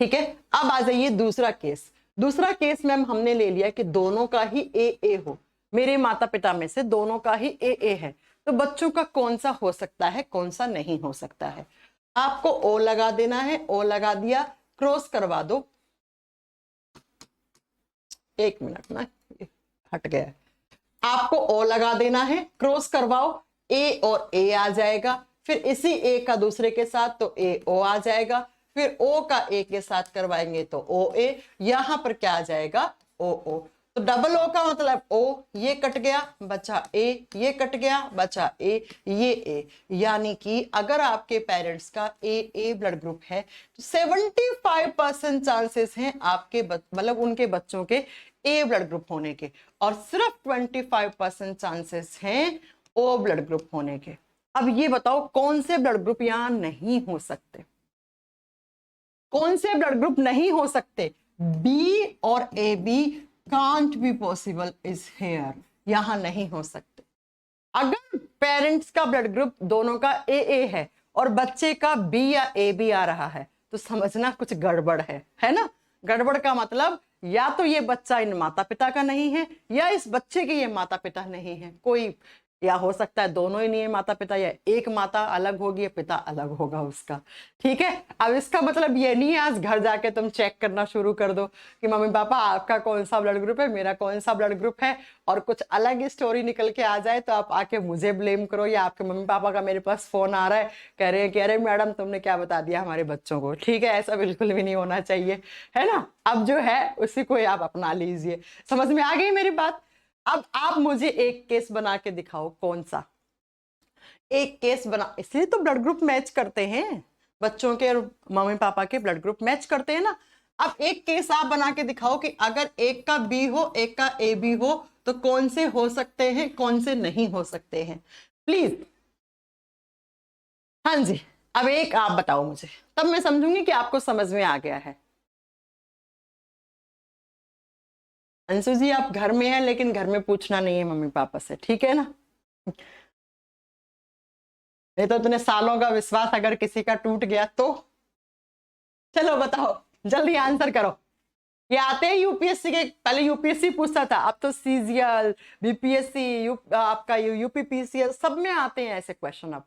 ठीक है, अब आ जाइए दूसरा केस। दूसरा केस मैम हमने ले लिया कि दोनों का ही ए हो, मेरे माता पिता में से दोनों का ही ए है, तो बच्चों का कौन सा हो सकता है, कौन सा नहीं हो सकता है। आपको ओ लगा देना है, ओ लगा दिया, क्रॉस करवा दो। एक मिनट ना, हट गया है। आपको ओ लगा देना है, क्रॉस करवाओ, ए और ए आ जाएगा। फिर इसी ए का दूसरे के साथ तो ए ओ आ जाएगा। फिर ओ का ए के साथ करवाएंगे तो ओ ए, यहां पर क्या आ जाएगा, ओ ओ। तो डबल ओ का मतलब ओ, ये कट गया बचा ए, ये कट गया बचा ए, ये ए। यानी कि अगर आपके पेरेंट्स का ए ब्लड ग्रुप है तो 75% चांसेस हैं आपके मतलब उनके बच्चों के ए ब्लड ग्रुप होने के, और सिर्फ 25% चांसेस हैं ओ ब्लड ग्रुप होने के। अब ये बताओ कौन से ब्लड ग्रुप यहां नहीं हो सकते, कौन से ब्लड ग्रुप नहीं हो सकते। बी और A B can't be possible is here, यहां नहीं हो सकते। अगर पेरेंट्स का ब्लड ग्रुप दोनों का ए है और बच्चे का बी या ए बी आ रहा है तो समझना कुछ गड़बड़ है ना। गड़बड़ का मतलब या तो ये बच्चा इन माता पिता का नहीं है, या इस बच्चे के ये माता पिता नहीं है कोई, या हो सकता है दोनों ही नहीं है माता पिता, या एक माता अलग होगी या पिता अलग होगा उसका। ठीक है, अब इसका मतलब ये नहीं है आज घर जाके तुम चेक करना शुरू कर दो कि मम्मी पापा आपका कौन सा ब्लड ग्रुप है, मेरा कौन सा ब्लड ग्रुप है, और कुछ अलग स्टोरी निकल के आ जाए तो आप आके मुझे ब्लेम करो, या आपके मम्मी पापा का मेरे पास फोन आ रहा है कह रहे हैं कि अरे मैडम तुमने क्या बता दिया हमारे बच्चों को। ठीक है, ऐसा बिल्कुल भी नहीं होना चाहिए, है ना। अब जो है उसी को आप अपना लीजिए। समझ में आ गई मेरी बात। अब आप मुझे एक केस बना के दिखाओ, कौन सा एक केस बना, इसलिए तो ब्लड ग्रुप मैच करते हैं, बच्चों के और मम्मी पापा के ब्लड ग्रुप मैच करते हैं ना। अब एक केस आप बना के दिखाओ कि अगर एक का बी हो एक का ए बी हो तो कौन से हो सकते हैं कौन से नहीं हो सकते हैं, प्लीज। हाँ जी, अब एक आप बताओ मुझे, तब मैं समझूंगी कि आपको समझ में आ गया है। अंशु जी आप घर में हैं लेकिन घर में पूछना नहीं है मम्मी पापा से, ठीक है ना। नहीं तो इतने सालों का विश्वास अगर किसी का टूट गया तो। चलो बताओ, जल्दी आंसर करो। ये आते हैं यूपीएससी के, पहले यूपीएससी पूछता था, अब तो सीजीएल, बीपीएससी, आपका यूपीपीसीएल सब में आते हैं ऐसे क्वेश्चन। अब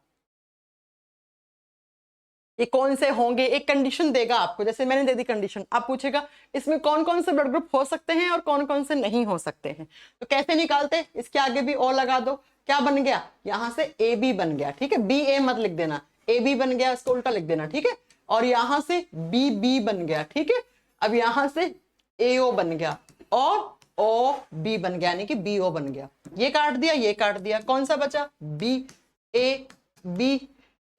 ये कौन से होंगे, एक कंडीशन देगा आपको, जैसे मैंने दे दी कंडीशन, आप पूछेगा इसमें कौन कौन से ब्लड ग्रुप हो सकते हैं और कौन कौन से नहीं हो सकते हैं। तो कैसे निकालते, इसके आगे भी ओ लगा दो, क्या बन गया, यहां से ए बी बन गया, ठीक है, बी ए मत लिख देना, ए बी बन गया, इसको उल्टा लिख देना, ठीक है, और यहां से बी बी बन गया, ठीक है, अब यहां से ए ओ बन गया और ओ बी बन गया, यानी कि बी ओ बन गया, ये काट दिया, ये काट दिया, कौन सा बचा, B A B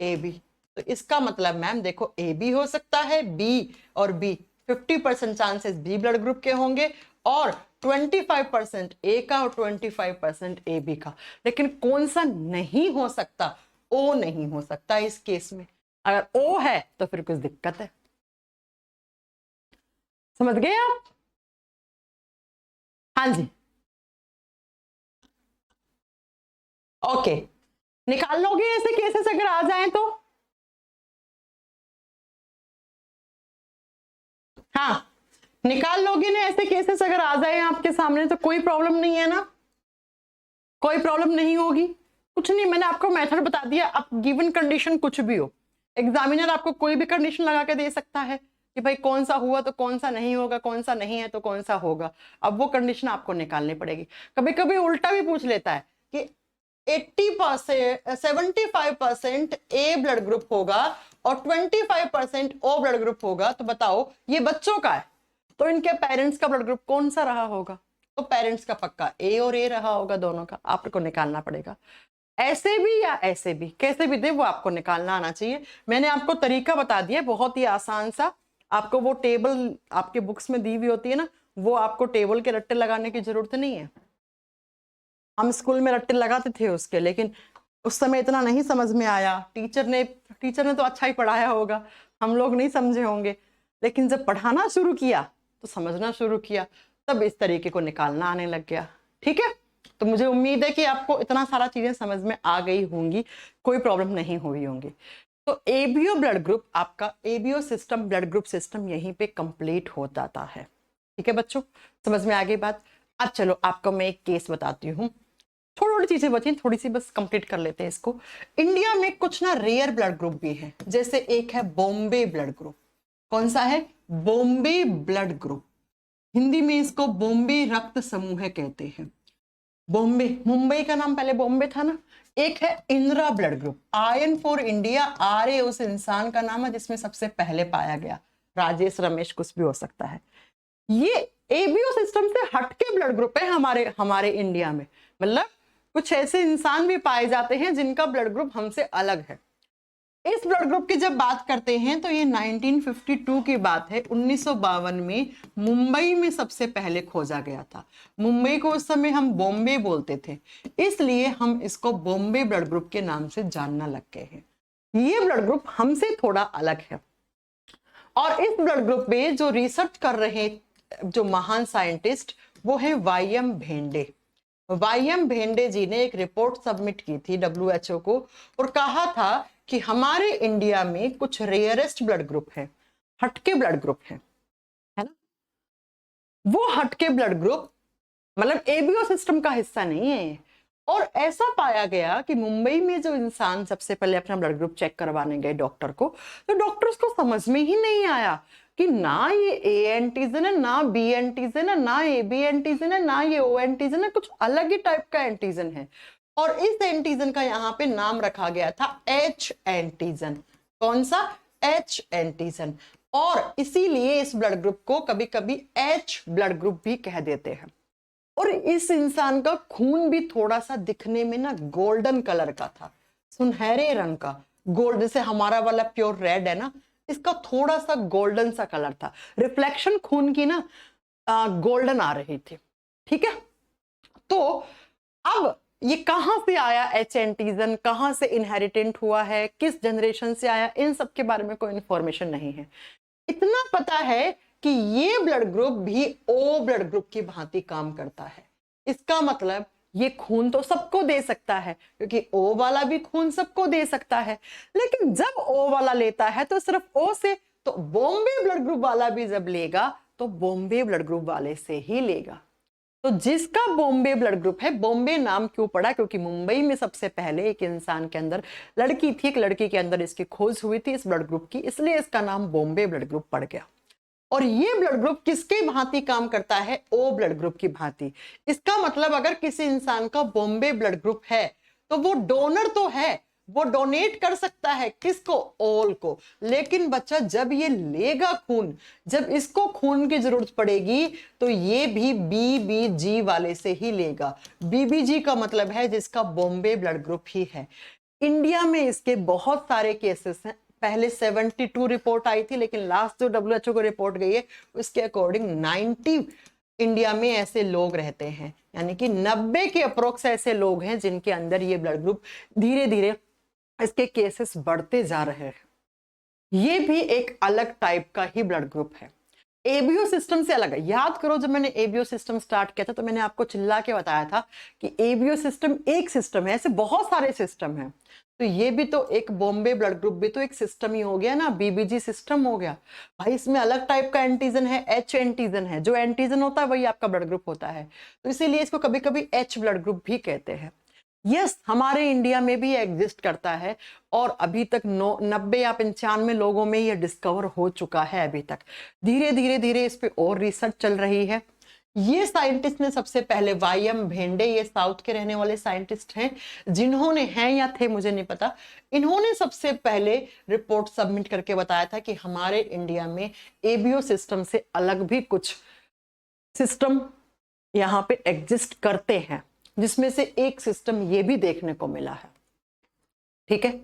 A B. तो इसका मतलब मैम देखो ए बी हो सकता है, बी और B 50% chances B blood group के होंगे और 25% ए का और 25% ए बी का। लेकिन कौन सा नहीं हो सकता, ओ नहीं हो सकता इस केस में। अगर ओ है तो फिर कुछ दिक्कत है, समझ गए आप? हाँ जी, ओके, निकाल लोगे ऐसे केसेस अगर आ जाएं तो? हाँ, निकाल लोगे ना ऐसे केसेस अगर आ जाए आपके सामने तो? कोई प्रॉब्लम नहीं है ना, कोई प्रॉब्लम नहीं होगी, कुछ नहीं, मैंने आपको मेथड बता दिया। आप गिवन कंडीशन कुछ भी हो, एग्जामिनर आपको कोई भी कंडीशन लगा के दे सकता है कि भाई कौन सा हुआ तो कौन सा नहीं होगा, कौन सा नहीं है तो कौन सा होगा। अब वो कंडीशन आपको निकालनी पड़ेगी। कभी कभी उल्टा भी पूछ लेता है कि 80% 75% ए ब्लड ग्रुप होगा और 25% ओ ब्लड ग्रुप होगा, तो बताओ ये बच्चों का है तो इनके पेरेंट्स का ब्लड ग्रुप कौन सा रहा होगा? तो पेरेंट्स का पक्का ए और ए रहा होगा, दोनों का आपको निकालना पड़ेगा। ऐसे भी या ऐसे भी, कैसे भी दे वो आपको निकालना आना चाहिए। मैंने आपको तरीका बता दिया, बहुत ही आसान सा। आपको वो टेबल आपके बुक्स में दी हुई होती है ना, वो आपको टेबल के रट्टे लगाने की जरूरत नहीं है। हम स्कूल में रट्टे लगाते थे उसके, लेकिन उस समय इतना नहीं समझ में आया। टीचर ने तो अच्छा ही पढ़ाया होगा, हम लोग नहीं समझे होंगे, लेकिन जब पढ़ाना शुरू किया तो समझना शुरू किया, तब इस तरीके को निकालना आने लग गया। ठीक है, तो मुझे उम्मीद है कि आपको इतना सारा चीजें समझ में आ गई होंगी, कोई प्रॉब्लम नहीं हुई होंगी। तो एबीओ ब्लड ग्रुप, आपका ABO system, blood group system यहीं पे कंप्लीट हो जाता है। ठीक है बच्चों, समझ में आ गई बात? अब चलो आपको मैं एक केस बताती हूँ, थोड़ी थोड़ी चीजें बची, थोड़ी सी बस कंप्लीट कर लेते हैं इसको। इंडिया में कुछ ना रेयर ब्लड ग्रुप भी है, जैसे एक है बॉम्बे ब्लड ग्रुप। कौन सा है? Bombay blood group. हिंदी में इसको बॉम्बे रक्त समूह कहते हैं। बॉम्बे, मुंबई का नाम पहले बॉम्बे था ना। एक है इंदिरा ब्लड ग्रुप, आयन फॉर इंडिया, आर्य उस इंसान का नाम है जिसमें सबसे पहले पाया गया, राजेश रमेश कुछ भी हो सकता है। ये एबीओ सिस्टम से हटके ब्लड ग्रुप है हमारे इंडिया में, मतलब कुछ ऐसे इंसान भी पाए जाते हैं जिनका ब्लड ग्रुप हमसे अलग है। इस ब्लड ग्रुप की जब बात करते हैं तो ये 1952 की बात है। 1952 में मुंबई में सबसे पहले खोजा गया था। मुंबई को उस समय हम बॉम्बे बोलते थे, इसलिए हम इसको बॉम्बे ब्लड ग्रुप के नाम से जानना लग गए हैं। ये ब्लड ग्रुप हमसे थोड़ा अलग है और इस ब्लड ग्रुप पे जो रिसर्च कर रहे जो महान साइंटिस्ट वो है वाई.एम. भेंडे। वाई.एम. भेंडे जी ने एक रिपोर्ट सबमिट की थी WHO को और कहा था कि हमारे इंडिया में कुछ रेयरेस्ट ब्लड ग्रुप है, हटके ब्लड ग्रुप है ना। वो हटके ब्लड ग्रुप मतलब एबीओ सिस्टम का हिस्सा नहीं है। और ऐसा पाया गया कि मुंबई में जो इंसान सबसे पहले अपना ब्लड ग्रुप चेक करवाने गए डॉक्टर को, तो डॉक्टर्स को समझ में ही नहीं आया कि ना ये ए एंटीजन है, ना बी एंटीजन है, ना ए बी एंटीजन है, ना ये ओ एंटीजन है, कुछ अलग ही टाइप का एंटीजन है। और इस एंटीजन का यहाँ पे नाम रखा गया था एच एंटीजन। कौन सा? H antigen. और इसीलिए इस ब्लड ग्रुप को कभी कभी एच ब्लड ग्रुप भी कह देते हैं। और इस इंसान का खून भी थोड़ा सा दिखने में ना गोल्डन कलर का था, सुनहरे रंग का, गोल्ड, जैसे हमारा वाला प्योर रेड है ना, इसका थोड़ा सा गोल्डन सा कलर था, रिफ्लेक्शन खून की ना गोल्डन आ रही थी। ठीक है, तो अब ये कहां से आया एच एंटीजन, कहां से इनहेरिटेंट हुआ है, किस जनरेशन से आया, इन सब के बारे में कोई इंफॉर्मेशन नहीं है। इतना पता है कि ये ब्लड ग्रुप भी ओ ब्लड ग्रुप की भांति काम करता है। इसका मतलब ये खून तो सबको दे सकता है, क्योंकि ओ वाला भी खून सबको दे सकता है, लेकिन जब ओ वाला लेता है तो सिर्फ ओ से, तो बॉम्बे ब्लड ग्रुप वाला भी जब लेगा तो बॉम्बे ब्लड ग्रुप वाले से ही लेगा। तो जिसका बॉम्बे ब्लड ग्रुप है, बॉम्बे नाम क्यों पड़ा, क्योंकि मुंबई में सबसे पहले एक इंसान के अंदर लड़की थी, एक लड़की के अंदर इसकी खोज हुई थी इस ब्लड ग्रुप की, इसलिए इसका नाम बॉम्बे ब्लड ग्रुप पड़ गया। और ये ब्लड ग्रुप किसके भांति काम करता है, ओ ब्लड ग्रुप की भांति। इसका मतलब अगर किसी इंसान का बॉम्बे ब्लड ग्रुप है तो वो डोनर तो है, वो डोनेट कर सकता है किसको, ओल को। लेकिन बच्चा जब ये लेगा खून, जब इसको खून की जरूरत पड़ेगी तो ये भी बीबीजी वाले से ही लेगा। बीबीजी का मतलब है जिसका बॉम्बे ब्लड ग्रुप ही है। इंडिया में इसके बहुत सारे केसेस हैं। पहले 72 रिपोर्ट आई थी, लेकिन लास्ट जो WHO को रिपोर्ट गई है उसके अकॉर्डिंग 90 इंडिया में ऐसे लोग रहते हैं, यानी कि 90 के अप्रोक्स ऐसे लोग हैं जिनके अंदर ये ब्लड ग्रुप, धीरे धीरे इसके केसेस बढ़ते जा रहे हैं। ये भी एक अलग टाइप का ही ब्लड ग्रुप है, एबीओ सिस्टम से अलग है। याद करो जब मैंने एबीओ सिस्टम स्टार्ट किया था तो मैंने आपको चिल्ला के बताया था कि एबीओ सिस्टम एक सिस्टम है, ऐसे बहुत सारे सिस्टम हैं। तो ये भी तो एक बॉम्बे ब्लड ग्रुप भी तो एक सिस्टम ही हो गया ना, बीबीजी सिस्टम हो गया भाई। इसमें अलग टाइप का एंटीजन है, एच एंटीजन है, जो एंटीजन होता है वही आपका ब्लड ग्रुप होता है, तो इसीलिए इसको कभी कभी एच ब्लड ग्रुप भी कहते हैं। यस, हमारे इंडिया में भी एग्जिस्ट करता है और अभी तक 90 या 95 लोगों में यह डिस्कवर हो चुका है। अभी तक धीरे धीरे धीरे इस पे और रिसर्च चल रही है। ये साइंटिस्ट ने सबसे पहले वाई.एम. भेंडे, ये साउथ के रहने वाले साइंटिस्ट हैं, जिन्होंने, हैं या थे मुझे नहीं पता, इन्होंने सबसे पहले रिपोर्ट सबमिट करके बताया था कि हमारे इंडिया में एबीओ सिस्टम से अलग भी कुछ सिस्टम यहाँ पे एग्जिस्ट करते हैं, जिसमें से एक सिस्टम ये भी देखने को मिला है। ठीक है।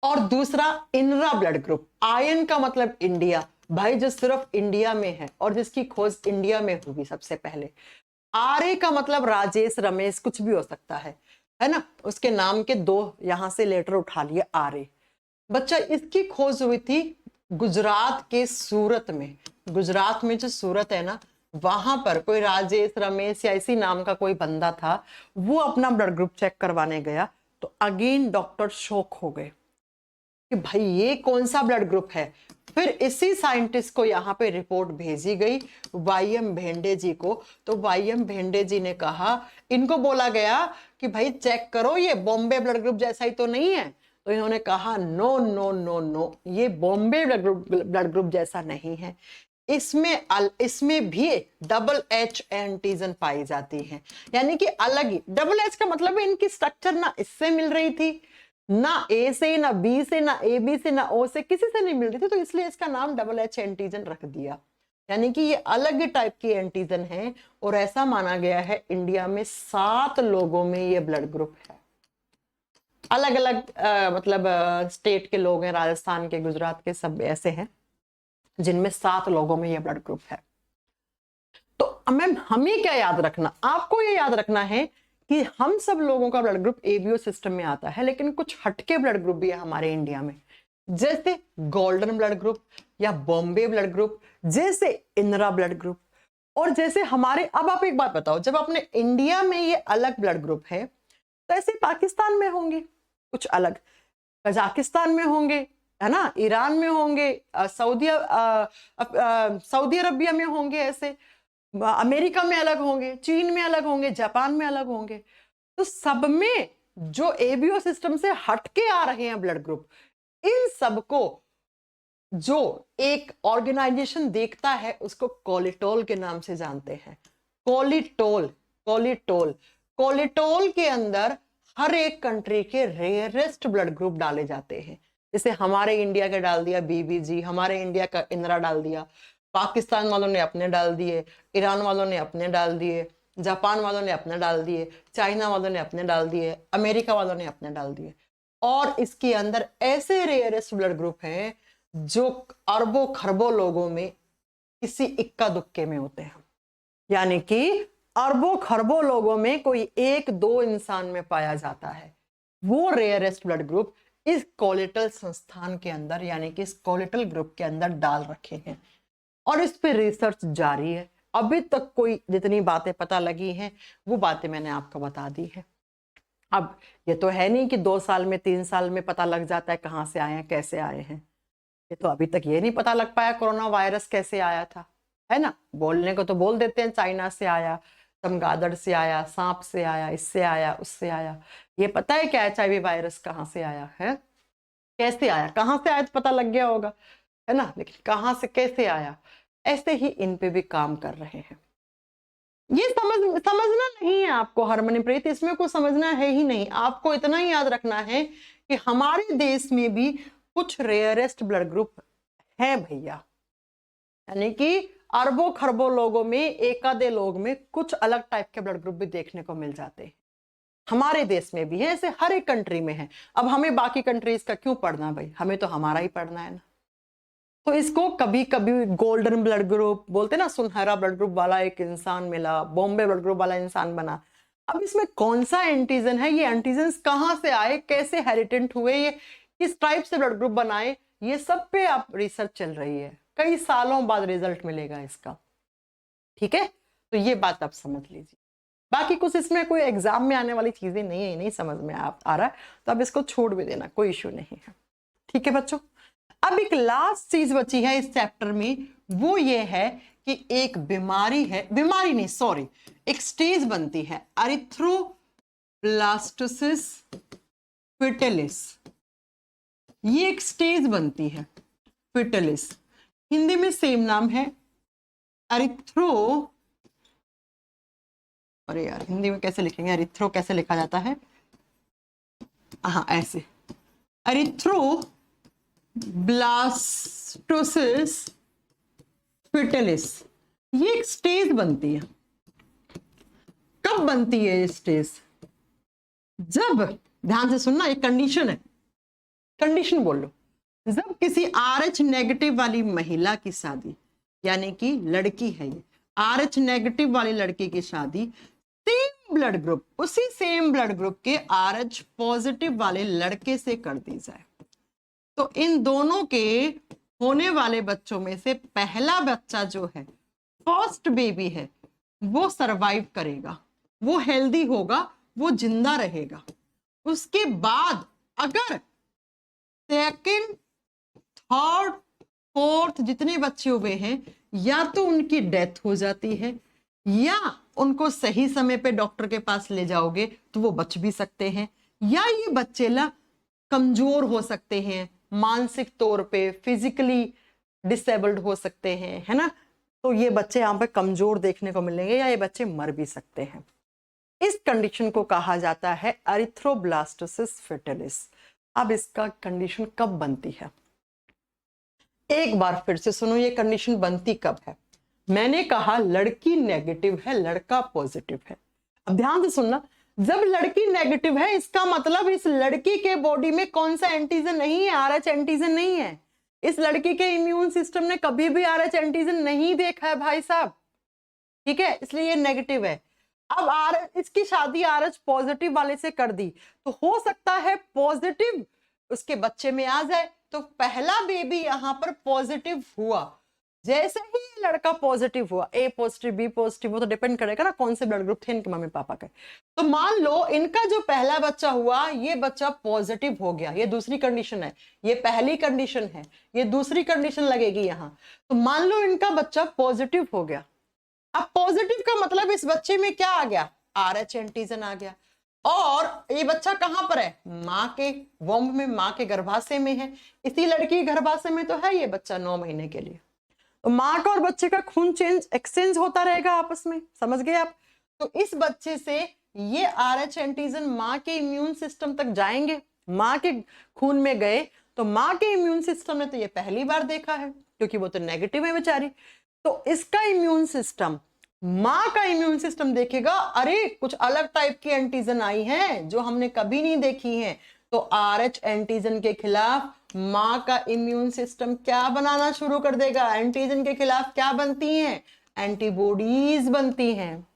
और दूसरा इनरा ब्लड ग्रुप, आयन का मतलब इंडिया, भाई जो सिर्फ इंडिया में है और जिसकी खोज इंडिया में हुई सबसे पहले। आर्य का मतलब राजेश, रमेश, कुछ भी हो सकता है ना, उसके नाम के 2 यहां से लेटर उठा लिए, आर्य। बच्चा इसकी खोज हुई थी गुजरात के सूरत में। गुजरात में जो सूरत है ना, वहां पर कोई राजेश, रमेश या इसी नाम का कोई बंदा था, वो अपना ब्लड ग्रुप चेक करवाने गया तो अगेन डॉक्टर शॉक हो गए कि भाई ये कौन सा ब्लड ग्रुप है। फिर इसी साइंटिस्ट को यहाँ पे रिपोर्ट भेजी गई वाई.एम. भेंडे जी को, तो वाई.एम. भेंडे जी ने कहा, इनको बोला गया कि भाई चेक करो ये बॉम्बे ब्लड ग्रुप जैसा ही तो नहीं है। तो इन्होंने कहा नो नो नो नो, ये बॉम्बे ब्लड ग्रुप जैसा नहीं है, इसमें भी डबल एच एंटीजन पाई जाती हैं, यानी कि अलग ही। डबल एच का मतलब है इनकी स्ट्रक्चर ना इससे मिल रही थी, ना ए से, ना बी से, ना ए बी से, ना ओ से, किसी से नहीं मिल रही थी, तो इसलिए इसका नाम डबल एच एंटीजन रख दिया। यानी कि ये अलग टाइप की एंटीजन है। और ऐसा माना गया है इंडिया में 7 लोगों में ये ब्लड ग्रुप है। अलग अलग मतलब स्टेट के लोग हैं, राजस्थान के, गुजरात के, सब ऐसे हैं जिनमें 7 लोगों में ये ब्लड ग्रुप है। तो मैम हमें क्या याद रखना, आपको ये याद रखना है कि हम सब लोगों का ब्लड ग्रुप एबीओ सिस्टम में आता है, लेकिन कुछ हटके ब्लड ग्रुप भी है हमारे इंडिया में, जैसे गोल्डन ब्लड ग्रुप या बॉम्बे ब्लड ग्रुप, जैसे इनरा ब्लड ग्रुप। और जैसे हमारे, अब आप एक बात बताओ, जब अपने इंडिया में ये अलग ब्लड ग्रुप है तो ऐसे पाकिस्तान में होंगे कुछ अलग, कजाकिस्तान में होंगे, है ना, ईरान में होंगे, सऊदी अरबिया में होंगे, ऐसे अमेरिका में अलग होंगे, चीन में अलग होंगे, जापान में अलग होंगे। तो सब में जो एबीओ सिस्टम से हटके आ रहे हैं ब्लड ग्रुप, इन सबको जो एक ऑर्गेनाइजेशन देखता है उसको कोलिटोल के नाम से जानते हैं। कोलिटोल, कोलिटोल, कोलिटोल के अंदर हर एक कंट्री के रेयरेस्ट ब्लड ग्रुप डाले जाते हैं। जैसे हमारे इंडिया का डाल दिया बीबीजी, हमारे इंडिया का इनरा डाल दिया, पाकिस्तान वालों ने अपने डाल दिए, ईरान वालों ने अपने डाल दिए, जापान वालों ने अपने डाल दिए, चाइना वालों ने अपने डाल दिए, अमेरिका वालों ने अपने डाल दिए। और इसके अंदर ऐसे रेयरेस्ट ब्लड ग्रुप हैं जो अरबों खरबों लोगों में किसी इक्का दुक्के में होते हैं, यानी कि अरबों खरबों लोगों में कोई 1-2 इंसान में पाया जाता है। वो रेयरेस्ट ब्लड ग्रुप इस कोलिटल संस्थान के अंदर, यानी कि इस कोलिटल ग्रुप के अंदर डाल रखे हैं और इस पे रिसर्च जारी है। अभी तक कोई जितनी बातें पता लगी हैं वो बातें मैंने आपको बता दी है। अब ये तो है नहीं कि 2 साल में 3 साल में पता लग जाता है कहाँ से आए हैं कैसे आए हैं। ये तो अभी तक ये नहीं पता लग पाया कोरोना वायरस कैसे आया था, है ना। बोलने को तो बोल देते हैं चाइना से आया, चमगादड़ से आया, सांप से आया, इससे आया, उससे आया। ये पता है क्या HIV वायरस कहाँ से आया है, कैसे आया, कहाँ से आया तो पता लग गया होगा, है ना, लेकिन कहाँ से कैसे आया, ऐसे ही इन पे भी काम कर रहे हैं। ये समझना नहीं है आपको हरमनप्रीत, इसमें कुछ समझना है ही नहीं। आपको इतना ही याद रखना है कि हमारे देश में भी कुछ रेयरेस्ट ब्लड ग्रुप है भैया, यानी कि अरबों खरबों लोगों में एक आधे लोग में कुछ अलग टाइप के ब्लड ग्रुप भी देखने को मिल जाते हैं। हमारे देश में भी है, ऐसे हर एक कंट्री में है। अब हमें बाकी कंट्रीज का क्यों पढ़ना भाई, हमें तो हमारा ही पढ़ना है ना। तो इसको कभी कभी गोल्डन ब्लड ग्रुप बोलते ना, सुनहरा ब्लड ग्रुप वाला एक इंसान मिला, बॉम्बे ब्लड ग्रुप वाला इंसान बना। अब इसमें कौन सा एंटीजन है, ये एंटीजन कहाँ से आए, कैसे हेरिटेंट हुए, ये किस टाइप से ब्लड ग्रुप बनाए, ये सब पे आप रिसर्च चल रही है। कई सालों बाद रिजल्ट मिलेगा इसका, ठीक है। तो ये बात आप समझ लीजिए। बाकी कुछ इसमें कोई एग्जाम में आने वाली चीजें नहीं है, नहीं समझ में आ रहा है तो अब इसको छोड़ भी देना, कोई इश्यू नहीं है, ठीक है बच्चों। अब एक लास्ट चीज बची है इस चैप्टर में, वो ये है कि एक बीमारी है, बीमारी नहीं सॉरी, एक स्टेज बनती है एरिथ्रोब्लास्टोसिस फीटलिस। ये एक स्टेज बनती है फीटलिस, हिंदी में सेम नाम है अरे यार हिंदी में कैसे लिखेंगे, एरिथ्रो कैसे लिखा जाता है, हाँ ऐसे, एरिथ्रोब्लास्टोसिस फीटलिस। ये एक स्टेज बनती है। कब बनती है ये स्टेज, जब, ध्यान से सुनना, एक कंडीशन है, कंडीशन बोल लो, जब किसी RH नेगेटिव वाली महिला की शादी, यानी कि लड़की है ये, RH नेगेटिव वाली लड़की की शादी सेम ब्लड ग्रुप, उसी सेम ब्लड ग्रुप के RH पॉजिटिव वाले लड़के से कर दी जाए, तो इन दोनों के होने वाले बच्चों में से पहला बच्चा जो है, फर्स्ट बेबी है, वो सरवाइव करेगा, वो हेल्दी होगा, वो जिंदा रहेगा। उसके बाद अगर सेकंड, थर्ड, फोर्थ जितने बच्चे हुए हैं, या तो उनकी डेथ हो जाती है, या उनको सही समय पे डॉक्टर के पास ले जाओगे तो वो बच भी सकते हैं, या ये बच्चे कमजोर हो सकते हैं, मानसिक तौर पे फिजिकली डिसेबल्ड हो सकते हैं, है ना। तो ये बच्चे यहाँ पे कमजोर देखने को मिलेंगे, या ये बच्चे मर भी सकते हैं। इस कंडीशन को कहा जाता है एरिथ्रोब्लास्टोसिस फीटलिस। अब इसका कंडीशन कब बनती है, एक बार फिर से सुनो, ये कंडीशन बनती कब है। मैंने कहा लड़की नेगेटिव है, लड़का पॉजिटिव है। अब ध्यान से सुनना, जब लड़की नेगेटिव है इसका मतलब इस लड़की के बॉडी में कौन सा एंटीजन नहीं है, RH एंटीजन नहीं है। इस लड़की के इम्यून सिस्टम ने कभी भी RH एंटीजन नहीं देखा है भाई साहब, ठीक है, इसलिए ये नेगेटिव है। अब इसकी शादी RH पॉजिटिव वाले से कर दी, तो हो सकता है पॉजिटिव उसके बच्चे में आ जाए, तो पहला बेबी यहां पर पॉजिटिव हुआ। जैसे ही लड़का पॉजिटिव हुआ, A पॉजिटिव B पॉजिटिव, वो तो डिपेंड करेगा ना कौन से ब्लड ग्रुप थे इनके मम्मी पापा के। तो मान लो इनका जो पहला बच्चा हुआ, ये बच्चा पॉजिटिव हो गया, ये दूसरी कंडीशन है, ये पहली कंडीशन है, ये दूसरी कंडीशन लगेगी यहां। तो मान लो इनका बच्चा पॉजिटिव हो गया। अब पॉजिटिव का मतलब इस बच्चे में क्या आ गया, RH एंटीजन आ गया, और ये बच्चा कहां पर है, माँ के वोम्ब में, माँ के गर्भाशय में है। इसी लड़की के गर्भाशय में तो है ये बच्चा 9 महीने के लिए। तो माँ का और बच्चे का खून एक्सचेंज होता रहेगा आपस में, समझ गए आप। तो इस बच्चे से ये RH एंटीजन माँ के इम्यून सिस्टम तक जाएंगे, माँ के खून में गए तो माँ के इम्यून सिस्टम ने तो ये पहली बार देखा है, क्योंकि वो तो नेगेटिव है बेचारी। तो इसका इम्यून सिस्टम, माँ का इम्यून सिस्टम देखेगा, अरे कुछ अलग टाइप की एंटीजन आई हैं जो हमने कभी नहीं देखी हैं। तो RH एंटीजन के खिलाफ माँ का इम्यून सिस्टम क्या बनाना शुरू कर देगा, एंटीजन के खिलाफ क्या बनती हैं, एंटीबॉडीज बनती हैं।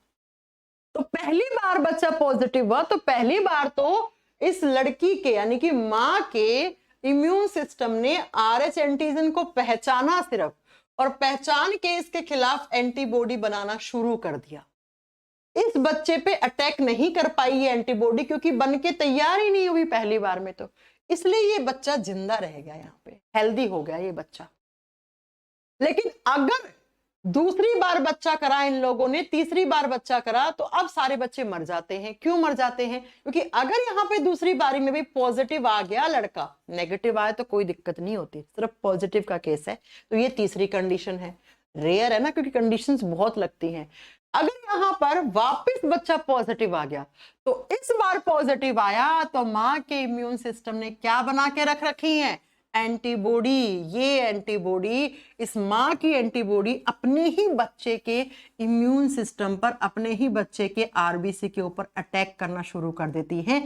तो पहली बार बच्चा पॉजिटिव हुआ, तो पहली बार तो इस लड़की के यानी कि माँ के इम्यून सिस्टम ने RH एंटीजन को पहचाना सिर्फ, और पहचान के इसके खिलाफ एंटीबॉडी बनाना शुरू कर दिया। इस बच्चे पे अटैक नहीं कर पाई ये एंटीबॉडी, क्योंकि बन के तैयार ही नहीं हुई पहली बार में, तो इसलिए ये बच्चा जिंदा रह गया, यहाँ पे हेल्दी हो गया ये बच्चा। लेकिन अगर दूसरी बार बच्चा करा इन लोगों ने, तीसरी बार बच्चा करा, तो अब सारे बच्चे मर जाते हैं। क्यों मर जाते हैं? क्योंकि अगर यहाँ पे दूसरी बारी में भी पॉजिटिव आ गया लड़का, नेगेटिव आया तो कोई दिक्कत नहीं होती, सिर्फ पॉजिटिव का केस है, तो ये तीसरी कंडीशन है। रेयर है ना, क्योंकि कंडीशंस बहुत लगती हैं। अगर यहाँ पर वापस बच्चा पॉजिटिव आ गया, तो इस बार पॉजिटिव आया तो माँ के इम्यून सिस्टम ने क्या बना के रख रखी है? एंटीबॉडी। ये एंटीबॉडी, इस माँ की एंटीबॉडी अपने ही बच्चे के इम्यून सिस्टम पर, अपने ही बच्चे के आरबीसी के ऊपर अटैक करना शुरू कर देती है।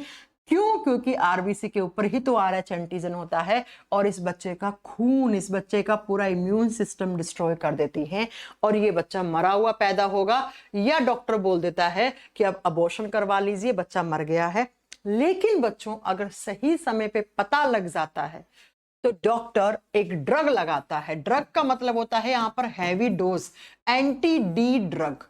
क्यों? क्योंकि आरबीसी के ऊपर ही तो आरएच एंटीजन होता है, और इस बच्चे का खून, इस बच्चे का पूरा इम्यून सिस्टम डिस्ट्रॉय कर देती है, और ये बच्चा मरा हुआ पैदा होगा, या डॉक्टर बोल देता है कि अब अबॉर्शन करवा लीजिए, बच्चा मर गया है। लेकिन बच्चों, अगर सही समय पे पता लग जाता है तो डॉक्टर एक ड्रग लगाता है। ड्रग का मतलब होता है यहाँ पर heavy dose, anti D drug.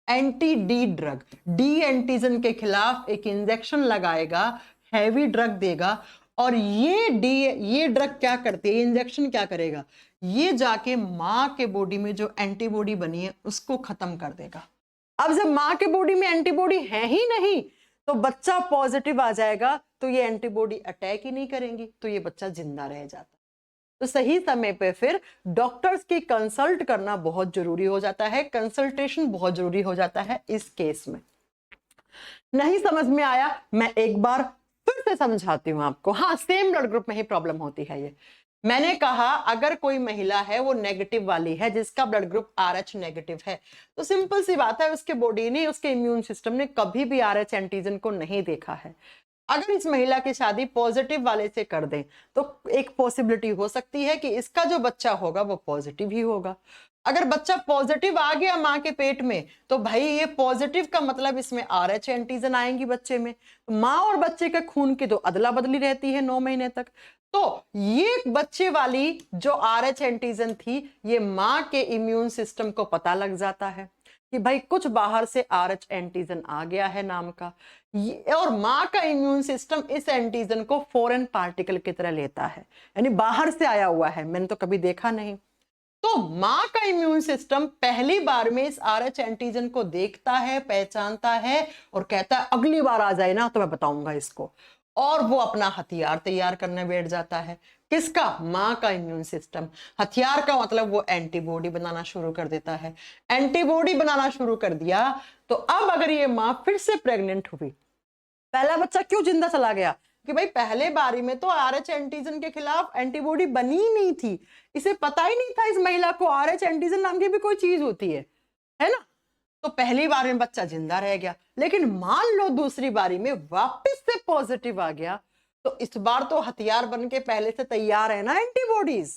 Anti D drug, D antigen के खिलाफ एक इंजेक्शन लगाएगा, हैवी ड्रग देगा, और ये ड्रग क्या करती है, इंजेक्शन क्या करेगा, ये जाके माँ के बॉडी में जो एंटीबॉडी बनी है उसको खत्म कर देगा। अब जब माँ के बॉडी में एंटीबॉडी है ही नहीं, तो बच्चा पॉजिटिव आ जाएगा, तो ये एंटीबॉडी अटैक ही नहीं करेंगी, तो ये बच्चा जिंदा रह जाता। तो सही समय पे फिर डॉक्टर्स की कंसल्ट करना बहुत जरूरी हो जाता है, कंसल्टेशन बहुत जरूरी हो जाता है इस केस में। नहीं समझ में आया, मैं एक बार फिर से समझाती हूँ आपको। हाँ, सेम ब्लड ग्रुप में ही प्रॉब्लम होती है ये। मैंने कहा अगर कोई महिला है वो नेगेटिव वाली है, जिसका ब्लड ग्रुप RH नेगेटिव है, तो सिंपल सी बात है, उसके बॉडी ने, उसके इम्यून सिस्टम ने कभी भी RH एंटीजन को नहीं देखा है। अगर इस महिला की शादी पॉजिटिव वाले से कर दें, तो एक पॉसिबिलिटी हो सकती है कि इसका जो बच्चा होगा वो पॉजिटिव ही होगा। अगर बच्चा पॉजिटिव आ गया माँ के पेट में, तो भाई ये पॉजिटिव का मतलब इसमें RH एंटीजन आएंगी बच्चे में, तो माँ और बच्चे के खून की तो अदला बदली रहती है 9 महीने तक। तो ये बच्चे वाली जो RH एंटीजन थी, ये माँ के इम्यून सिस्टम को पता लग जाता है कि भाई कुछ बाहर से RH एंटीजन आ गया है नाम का, और माँ का इम्यून सिस्टम इस एंटीजन को फॉरेन पार्टिकल की तरह लेता है, यानी बाहर से आया हुआ है, मैंने तो कभी देखा नहीं। तो माँ का इम्यून सिस्टम पहली बार में इस RH एंटीजन को देखता है, पहचानता है, और कहता है अगली बार आ जाए ना तो मैं बताऊंगा इसको, और वो अपना हथियार तैयार करने बैठ जाता है। किसका? माँ का इम्यून सिस्टम। हथियार का मतलब वो एंटीबॉडी बनाना शुरू कर देता है। एंटीबॉडी बनाना शुरू कर दिया, तो अब अगर ये माँ फिर से प्रेग्नेंट हुई, पहला बच्चा क्यों जिंदा चला गया? कि भाई पहले बारी में तो RH एंटीजन के खिलाफ एंटीबॉडी बनी ही नहीं थी, इसे पता ही नहीं था इस महिला को RH एंटीजन नाम की भी कोई चीज होती है ना। तो पहली बार में बच्चा जिंदा रह गया, लेकिन मान लो दूसरी बारी में वापस से पॉजिटिव आ गया, तो इस बार तो हथियार बन के पहले से तैयार है ना एंटीबॉडीज।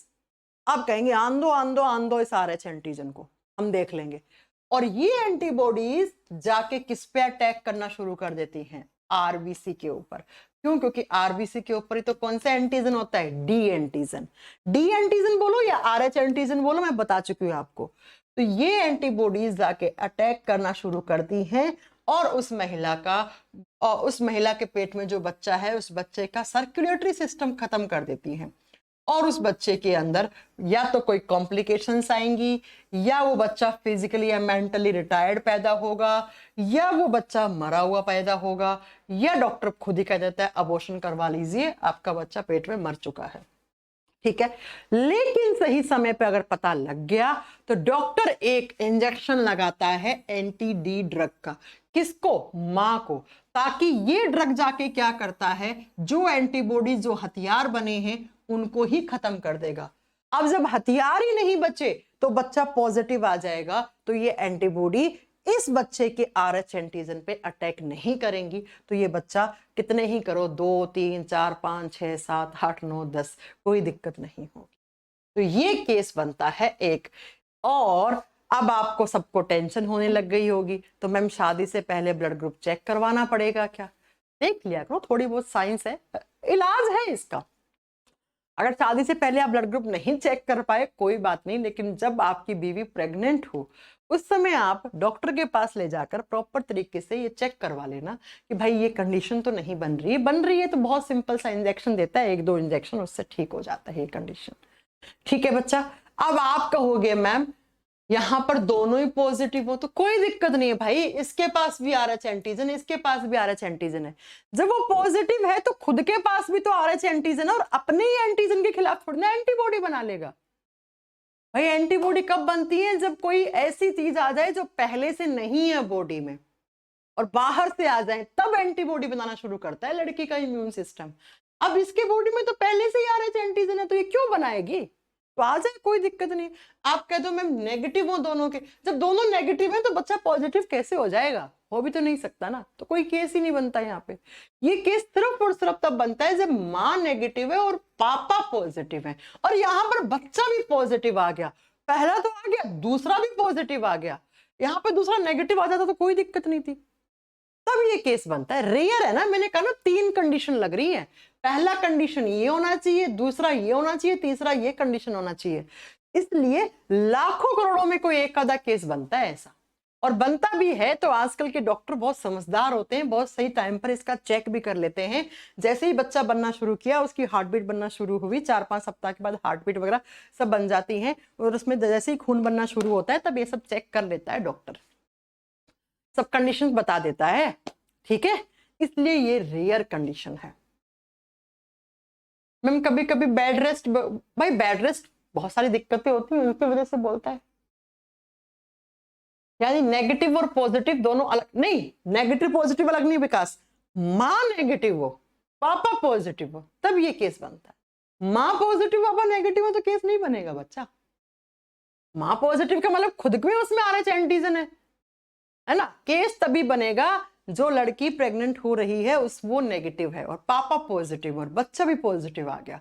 अब कहेंगे आंदो आंदो आंदो इस RH एंटीजन को, हम देख लेंगे। और ये एंटीबॉडीज जाके किस पे अटैक करना शुरू कर देती हैं? आरबीसी के ऊपर। क्यों? क्योंकि आरबीसी के ऊपर ही तो कौन सा एंटीजन होता है? D antigen. डी एंटीजन बोलो या RH एंटीजन बोलो, मैं बता चुकी हूँ आपको। तो ये एंटीबॉडीज जाके अटैक करना शुरू करती हैं, और उस महिला के पेट में जो बच्चा है, उस बच्चे का सर्कुलेटरी सिस्टम खत्म कर देती हैं, और उस बच्चे के अंदर या तो कोई कॉम्प्लिकेशंस आएंगी, या वो बच्चा फिजिकली या मेंटली रिटायर्ड पैदा होगा, या वो बच्चा मरा हुआ पैदा होगा, या डॉक्टर खुद ही कह देता है अबॉर्शन करवा लीजिए, आपका बच्चा पेट में मर चुका है। ठीक है, लेकिन सही समय पे अगर पता लग गया तो डॉक्टर एक इंजेक्शन लगाता है एंटी डी ड्रग का। किसको? मां को। ताकि ये ड्रग जाके क्या करता है, जो एंटीबॉडी, जो हथियार बने हैं उनको ही खत्म कर देगा। अब जब हथियार ही नहीं बचे तो बच्चा पॉजिटिव आ जाएगा, तो ये एंटीबॉडी इस बच्चे के RH एंटीजन पे अटैक नहीं करेंगी, तो ये बच्चा कितने ही करो, 2 3 4 5 6 7 8 9 10, कोई दिक्कत नहीं होगी। तो ये केस बनता है एक। और अब आपको सबको टेंशन होने लग गई होगी, तो मैम शादी से पहले ब्लड ग्रुप चेक करवाना पड़ेगा क्या? देख लिया करो, थोड़ी बहुत साइंस है, इलाज है इसका। अगर शादी से पहले आप ब्लड ग्रुप नहीं चेक कर पाए कोई बात नहीं, लेकिन जब आपकी बीवी प्रेग्नेंट हो उस समय आप डॉक्टर के पास ले जाकर प्रॉपर तरीके से ये चेक करवा लेना कि भाई ये कंडीशन तो नहीं बन रही है। बन रही है तो बहुत सिंपल सा इंजेक्शन देता है, 1-2 इंजेक्शन, उससे ठीक हो जाता है ये कंडीशन। ठीक है बच्चा। अब आप कहोगे मैम यहां पर दोनों ही पॉजिटिव हो तो कोई दिक्कत नहीं है भाई, इसके पास भी RH एंटीजन, इसके पास भी RH एंटीजन है। जब वो पॉजिटिव है तो खुद के पास भी तो RH एंटीजन है और अपने ही एंटीजन के खिलाफ थोड़ी ना एंटीबॉडी बना लेगा। भाई एंटीबॉडी कब बनती है? जब कोई ऐसी चीज आ जाए जो पहले से नहीं है बॉडी में और बाहर से आ जाए, तब एंटीबॉडी बनाना शुरू करता है लड़की का इम्यून सिस्टम। अब इसके बॉडी में तो पहले से ही RH एंटीजन है तो ये क्यों बनाएगी? तो आ जाए, कोई दिक्कत नहीं। आप कह दो मैम नेगेटिव हो दोनों के, जब दोनों नेगेटिव है तो बच्चा पॉजिटिव कैसे हो जाएगा? हो भी तो नहीं सकता ना, तो कोई केस ही नहीं बनता यहाँ पे। ये केस सिर्फ और सिर्फ तब बनता है जब माँ नेगेटिव है और पापा पॉजिटिव है, और यहाँ पर बच्चा भी पॉजिटिव आ गया। पहला तो आ गया, दूसरा भी पॉजिटिव आ गया। यहाँ पे दूसरा नेगेटिव आ जाता तो कोई दिक्कत नहीं थी। तब ये केस बनता है। रेयर है ना, मैंने कहा ना 3 कंडीशन लग रही है। पहला कंडीशन ये होना चाहिए, दूसरा ये होना चाहिए, तीसरा ये कंडीशन होना चाहिए। इसलिए लाखों करोड़ों में कोई एक आधा केस बनता है ऐसा, और बनता भी है तो आजकल के डॉक्टर बहुत समझदार होते हैं, बहुत सही टाइम पर इसका चेक भी कर लेते हैं। जैसे ही बच्चा बनना शुरू किया उसकी हार्ट बीट बनना शुरू हुई, 4-5 सप्ताह के बाद हार्ट बीट वगैरह सब बन जाती हैं, और उसमें जैसे ही खून बनना शुरू होता है तब ये सब चेक कर लेता है डॉक्टर, सब कंडीशंस बता देता है। ठीक है, इसलिए ये रेयर कंडीशन है। मैम कभी कभी बेड रेस्ट, भाई बेड रेस्ट बहुत सारी दिक्कतें होती हैं उसकी वजह से बोलता है, यानी नेगेटिव और पॉजिटिव दोनों अलग नहीं, नेगेटिव पॉजिटिव अलग नहीं विकास। माँ नेगेटिव हो पापा पॉजिटिव हो तब ये केस बनता है। माँ पॉजिटिव पापा नेगेटिव हो तो केस नहीं बनेगा बच्चा। माँ पॉजिटिव का मतलब खुद में उसमें RH एंटीजन है ना। केस तभी बनेगा जो लड़की प्रेग्नेंट हो रही है उस वो नेगेटिव है और पापा पॉजिटिव और बच्चा भी पॉजिटिव आ गया,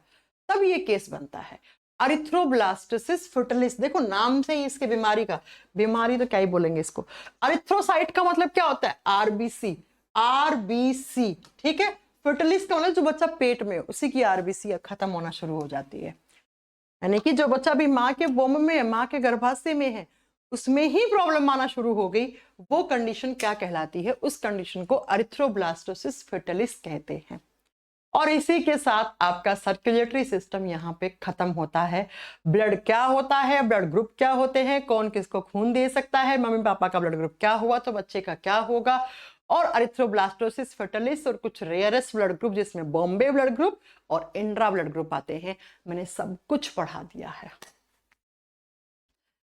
तब ये केस बनता है। अरिथ्रोब्लास्टोसिस फर्टिलिस, देखो नाम से ही इसके बीमारी का, बीमारी तो क्या ही बोलेंगे इसको। अरिथ्रोसाइट का मतलब क्या होता है? RBC, RBC ठीक है। फर्टिलिस का मतलब जो बच्चा पेट में उसी की RBC खत्म होना शुरू हो जाती है, यानी कि जो बच्चा भी माँ के वोम में, माँ के गर्भाशय में है, उसमें ही प्रॉब्लम आना शुरू हो गई, वो कंडीशन क्या कहलाती है? उस कंडीशन को अरिथ्रोब्लास्टोसिस फर्टिलिस कहते हैं। और इसी के साथ आपका सर्कुलेटरी सिस्टम यहाँ पे खत्म होता है। ब्लड क्या होता है, ब्लड ग्रुप क्या होते हैं, कौन किसको खून दे सकता है, मम्मी पापा का ब्लड ग्रुप क्या हुआ तो बच्चे का क्या होगा, और अरिथ्रोब्लास्टोसिस फर्टिलिस और कुछ रेयरेस्ट ब्लड ग्रुप जिसमें बॉम्बे ब्लड ग्रुप और इंड्रा ब्लड ग्रुप आते हैं। मैंने सब कुछ पढ़ा दिया है,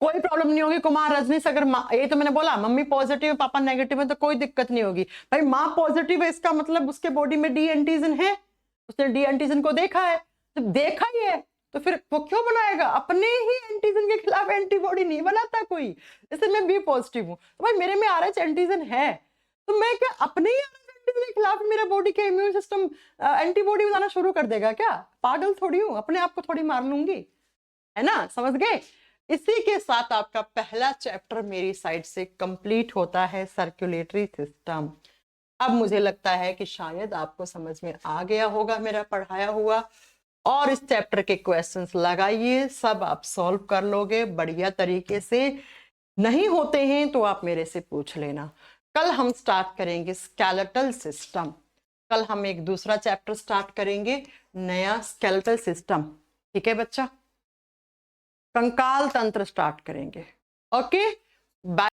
कोई प्रॉब्लम नहीं होगी। कुमार रजनीश अगर ये तो मैंने बोला मम्मी पॉजिटिव है पापा नेगेटिव है तो कोई दिक्कत नहीं होगी। भाई माँ पॉजिटिव है इसका मतलब उसके बॉडी में डी एंटीजन है, उसने डी एंटीजन को देखा है, जब देखा ही है तो फिर वो क्यों बनाएगा? अपने ही एंटीजन के खिलाफ एंटीबॉडी नहीं बनाता कोई। जैसे मैं बी पॉजिटिव हूँ तो भाई मेरे में RH एंटीजन है, तो मैं क्या अपने ही RH एंटीजन के खिलाफ मेरा बॉडी का इम्यून सिस्टम एंटीबॉडी बनाना शुरू कर देगा क्या? पागल थोड़ी हूँ, अपने आप को थोड़ी मार लूंगी, है ना, समझ गए। इसी के साथ आपका पहला चैप्टर मेरी साइड से कंप्लीट होता है, सर्कुलेटरी सिस्टम। अब मुझे लगता है कि शायद आपको समझ में आ गया होगा मेरा पढ़ाया हुआ, और इस चैप्टर के क्वेश्चंस लगाइए, सब आप सॉल्व कर लोगे बढ़िया तरीके से। नहीं होते हैं तो आप मेरे से पूछ लेना। कल हम स्टार्ट करेंगे स्केलेटल सिस्टम, कल हम एक दूसरा चैप्टर स्टार्ट करेंगे, नया स्केलेटल सिस्टम। ठीक है बच्चा, कंकाल तंत्र स्टार्ट करेंगे। Okay bye.